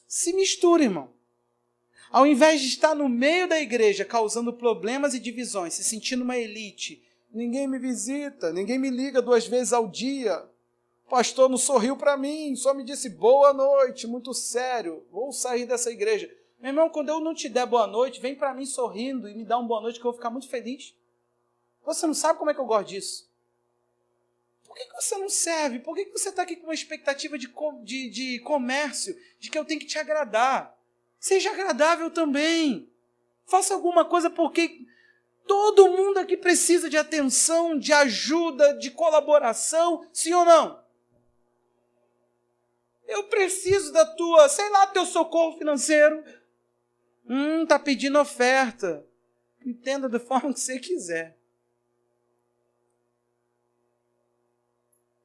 Se mistura, irmão. Ao invés de estar no meio da igreja causando problemas e divisões, se sentindo uma elite, ninguém me visita, ninguém me liga 2 vezes ao dia, o pastor não sorriu para mim, só me disse boa noite, muito sério, vou sair dessa igreja. Meu irmão, quando eu não te der boa noite, vem para mim sorrindo e me dá uma boa noite que eu vou ficar muito feliz. Você não sabe como é que eu gosto disso. Por que você não serve? Por que você está aqui com uma expectativa de comércio, de que eu tenho que te agradar? Seja agradável também. Faça alguma coisa porque todo mundo aqui precisa de atenção, de ajuda, de colaboração, sim ou não? Eu preciso da teu socorro financeiro. Tá pedindo oferta. Entenda da forma que você quiser.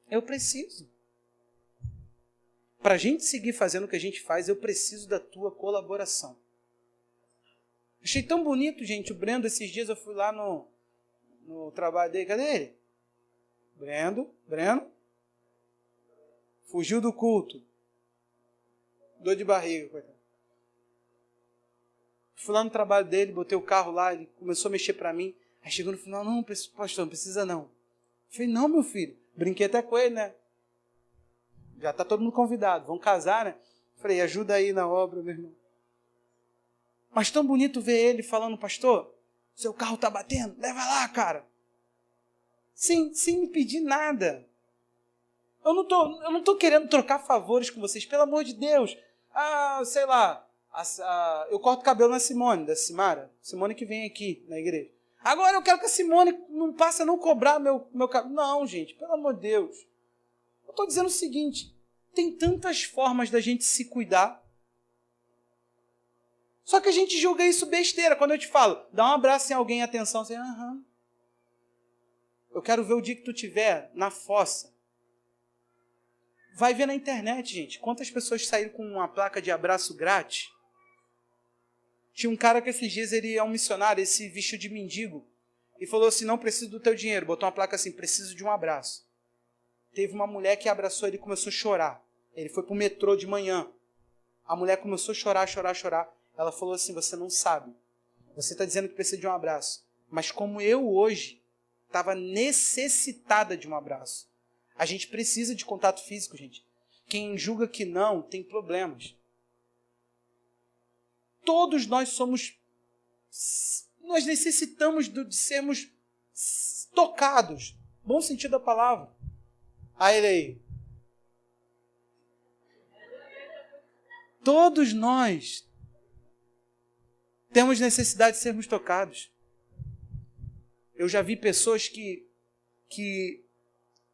Eu preciso. Para a gente seguir fazendo o que a gente faz, eu preciso da tua colaboração. Achei tão bonito, gente, o Brendo, esses dias eu fui lá no trabalho dele. Cadê ele? Brendo. Fugiu do culto. Dor de barriga, coitado. Fui lá no trabalho dele, botei o carro lá, ele começou a mexer para mim. Aí chegou no final, não, pastor, não precisa não. Eu falei, não, meu filho. Brinquei até com ele, né? Já está todo mundo convidado, vão casar, né? Eu falei, ajuda aí na obra, meu irmão. Mas tão bonito ver ele falando, pastor, seu carro está batendo, leva lá, cara. Sem me pedir nada. Eu não tô querendo trocar favores com vocês, pelo amor de Deus. sei lá, eu corto o cabelo na Simone, da Simara. Simone que vem aqui na igreja. Agora eu quero que a Simone não passe a não cobrar meu cabelo. Não, gente, pelo amor de Deus. Eu estou dizendo o seguinte, tem tantas formas da gente se cuidar. Só que a gente julga isso besteira. Quando eu te falo, dá um abraço em alguém, atenção, você, eu quero ver o dia que tu estiver na fossa. Vai ver na internet, gente, quantas pessoas saíram com uma placa de abraço grátis. Tinha um cara que esses dias ele é um missionário, ele se vestiu de mendigo e falou assim, não preciso do teu dinheiro. Botou uma placa assim, preciso de um abraço. Teve uma mulher que abraçou ele e começou a chorar. Ele foi para o metrô de manhã. A mulher começou a chorar. Ela falou assim, você não sabe. Você está dizendo que precisa de um abraço. Mas como eu hoje estava necessitada de um abraço. A gente precisa de contato físico, gente. Quem julga que não, tem problemas. Todos nós nós necessitamos de sermos tocados. Bom sentido da palavra. Ele aí. Todos nós temos necessidade de sermos tocados. Eu já vi pessoas que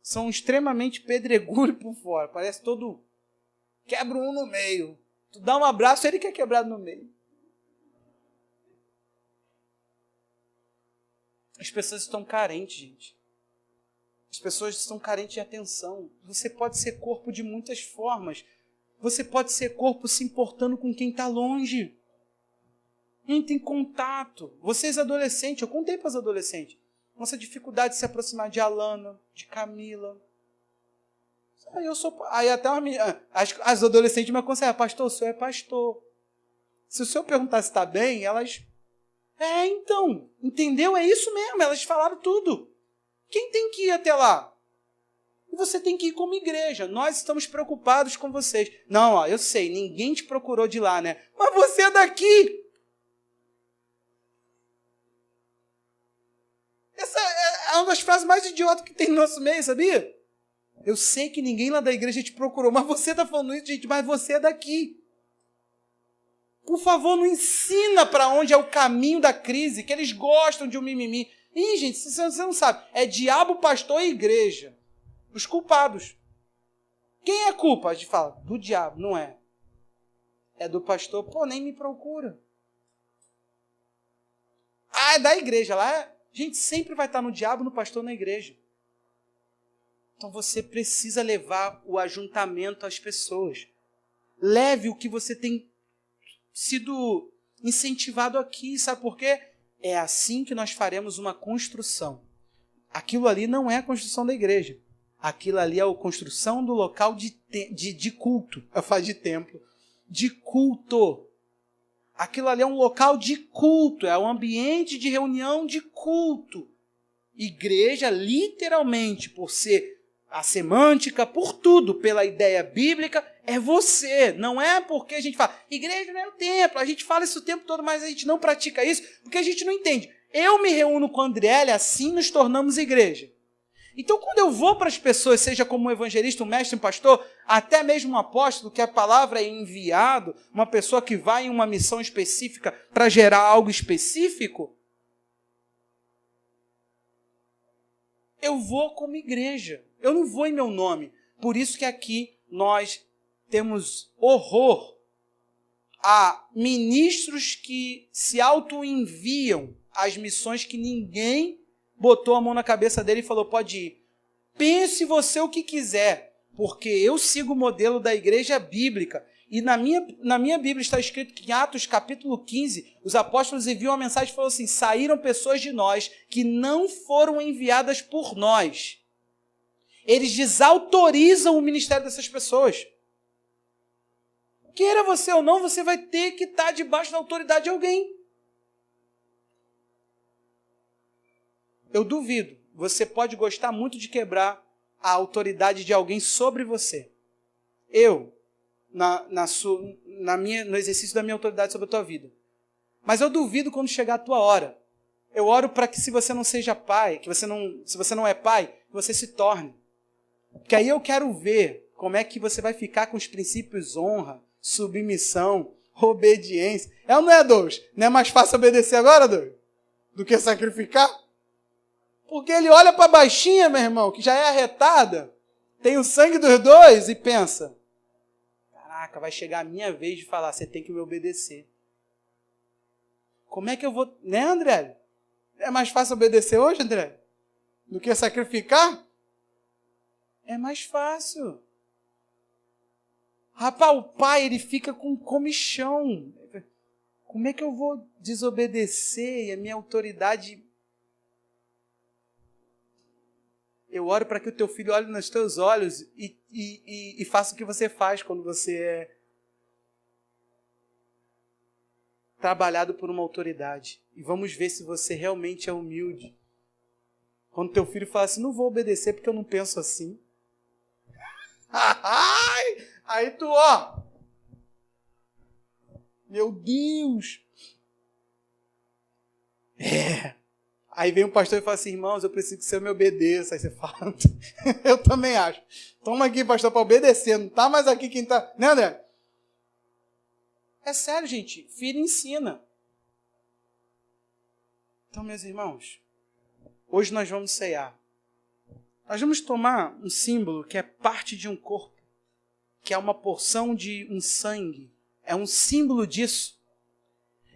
são extremamente pedregulho por fora. Parece todo... Quebra um no meio. Tu dá um abraço, ele quer quebrar no meio. As pessoas estão carentes, gente. As pessoas estão carentes de atenção. Você pode ser corpo de muitas formas. Você pode ser corpo se importando com quem está longe. Entre em contato. Vocês adolescentes, eu contei para os adolescentes. Nossa dificuldade de se aproximar de Alana, de Camila. Aí até as adolescentes me aconselham, pastor, o senhor é pastor. Se o senhor perguntar se está bem, elas... então, entendeu? É isso mesmo, elas falaram tudo. Quem tem que ir até lá? E você tem que ir como igreja. Nós estamos preocupados com vocês. Não, eu sei, ninguém te procurou de lá, né? Mas você é daqui. Essa é uma das frases mais idiotas que tem no nosso meio, sabia? Eu sei que ninguém lá da igreja te procurou, mas você está falando isso, gente, mas você é daqui. Por favor, não ensina para onde é o caminho da crise, que eles gostam de um mimimi. Ih, gente, você não sabe, é diabo, pastor e igreja. Os culpados. Quem é culpa? A gente fala, do diabo, não é. É do pastor, nem me procura. É da igreja, lá gente sempre vai estar no diabo, no pastor, na igreja. Então você precisa levar o ajuntamento às pessoas. Leve o que você tem sido incentivado aqui, sabe por quê? É assim que nós faremos uma construção. Aquilo ali não é a construção da igreja. Aquilo ali é a construção do local de culto. Eu falo de templo. De culto. Aquilo ali é um local de culto. É um ambiente de reunião de culto. Igreja, literalmente, por ser a semântica, por tudo, pela ideia bíblica, é você. Não é porque a gente fala, igreja não é o templo. A gente fala isso o tempo todo, mas a gente não pratica isso porque a gente não entende. Eu me reúno com a Andriele, assim nos tornamos igreja. Então, quando eu vou para as pessoas, seja como um evangelista, um mestre, um pastor, até mesmo um apóstolo, que a palavra é enviado, uma pessoa que vai em uma missão específica para gerar algo específico, eu vou como igreja. Eu não vou em meu nome. Por isso que aqui nós temos horror a ministros que se auto-enviam às missões que ninguém botou a mão na cabeça dele e falou, pode ir. Pense você o que quiser, porque eu sigo o modelo da igreja bíblica. E na minha Bíblia está escrito que em Atos capítulo 15, os apóstolos enviam uma mensagem e falaram assim, saíram pessoas de nós que não foram enviadas por nós. Eles desautorizam o ministério dessas pessoas. Queira você ou não, você vai ter que estar debaixo da autoridade de alguém. Eu duvido. Você pode gostar muito de quebrar a autoridade de alguém sobre você. Eu, no exercício da minha autoridade sobre a tua vida. Mas eu duvido quando chegar a tua hora. Eu oro para que se você não seja pai, se você não é pai, você se torne. Porque aí eu quero ver como é que você vai ficar com os princípios honra, submissão, obediência. É ou não é, Douglas? Não é mais fácil obedecer agora, Douglas? Do que sacrificar? Porque ele olha para a baixinha, meu irmão, que já é arretada, tem o sangue dos dois e pensa, caraca, vai chegar a minha vez de falar, você tem que me obedecer. Como é que eu vou... Né, André? É mais fácil obedecer hoje, André? Do que sacrificar? É mais fácil. Rapaz, o pai, ele fica com comichão. Como é que eu vou desobedecer e a minha autoridade... Eu oro para que o teu filho olhe nos teus olhos e faça o que você faz quando você é trabalhado por uma autoridade. E vamos ver se você realmente é humilde. Quando teu filho fala assim, não vou obedecer porque eu não penso assim. Aí tu, ó. Meu Deus. Aí vem um pastor e fala assim, irmãos, eu preciso que você me obedeça. Aí você fala, eu também acho. Toma aqui, pastor, para obedecer. Não tá mais aqui quem tá... Né, André? É sério, gente. Filho ensina. Então, meus irmãos, hoje nós vamos ceiar. Nós vamos tomar um símbolo que é parte de um corpo, que é uma porção de um sangue. É um símbolo disso.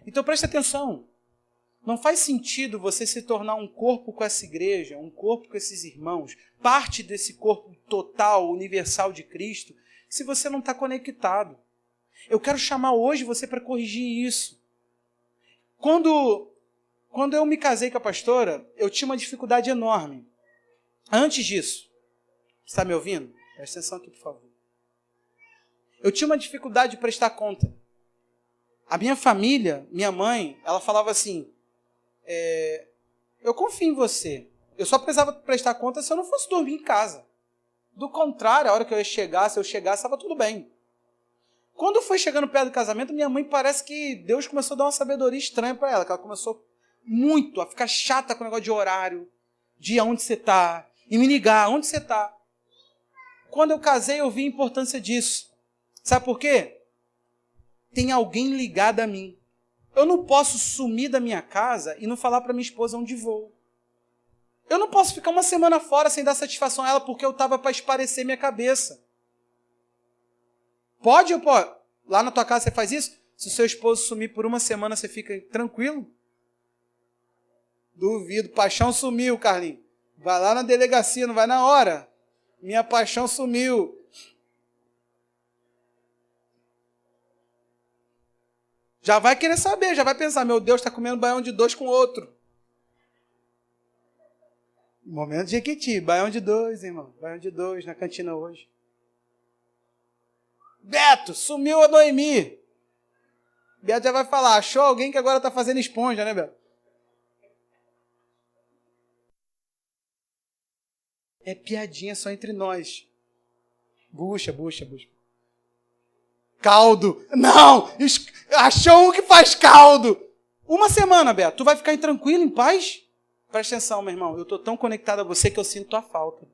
Então, preste atenção. Não faz sentido você se tornar um corpo com essa igreja, um corpo com esses irmãos, parte desse corpo total, universal de Cristo, se você não está conectado. Eu quero chamar hoje você para corrigir isso. Quando eu me casei com a pastora, eu tinha uma dificuldade enorme. Antes disso, está me ouvindo? Presta atenção aqui, por favor. Eu tinha uma dificuldade de prestar conta. A minha família, minha mãe, ela falava assim, eu confio em você. Eu só precisava prestar conta se eu não fosse dormir em casa. Do contrário, a hora que eu ia chegar, se eu chegasse, estava tudo bem. Quando foi chegando perto do casamento, minha mãe parece que Deus começou a dar uma sabedoria estranha para ela, que ela começou muito a ficar chata com o negócio de horário, de onde você está, e me ligar, onde você está. Quando eu casei, eu vi a importância disso. Sabe por quê? Tem alguém ligado a mim. Eu não posso sumir da minha casa e não falar para minha esposa onde vou. Eu não posso ficar uma semana fora sem dar satisfação a ela porque eu estava para esparecer minha cabeça. Pode ou pode? Lá na tua casa você faz isso? Se o seu esposo sumir por uma semana, você fica tranquilo? Duvido. Paixão sumiu, Carlinhos. Vai lá na delegacia, não vai na hora. Minha paixão sumiu. Já vai querer saber, já vai pensar, meu Deus, está comendo baião de dois com outro. Momento de Jequiti, baião de dois, irmão. Baião de dois na cantina hoje. Beto, sumiu a Noemi. Beto já vai falar, achou alguém que agora está fazendo esponja, né, Beto? É piadinha só entre nós. Bucha. Caldo. Não! Achou um que faz caldo. Uma semana, Beto. Tu vai ficar tranquilo, em paz? Presta atenção, meu irmão. Eu estou tão conectado a você que eu sinto tua falta.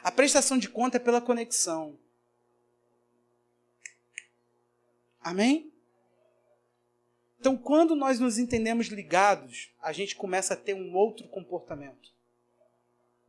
A prestação de conta é pela conexão. Amém? Então, quando nós nos entendemos ligados, a gente começa a ter um outro comportamento.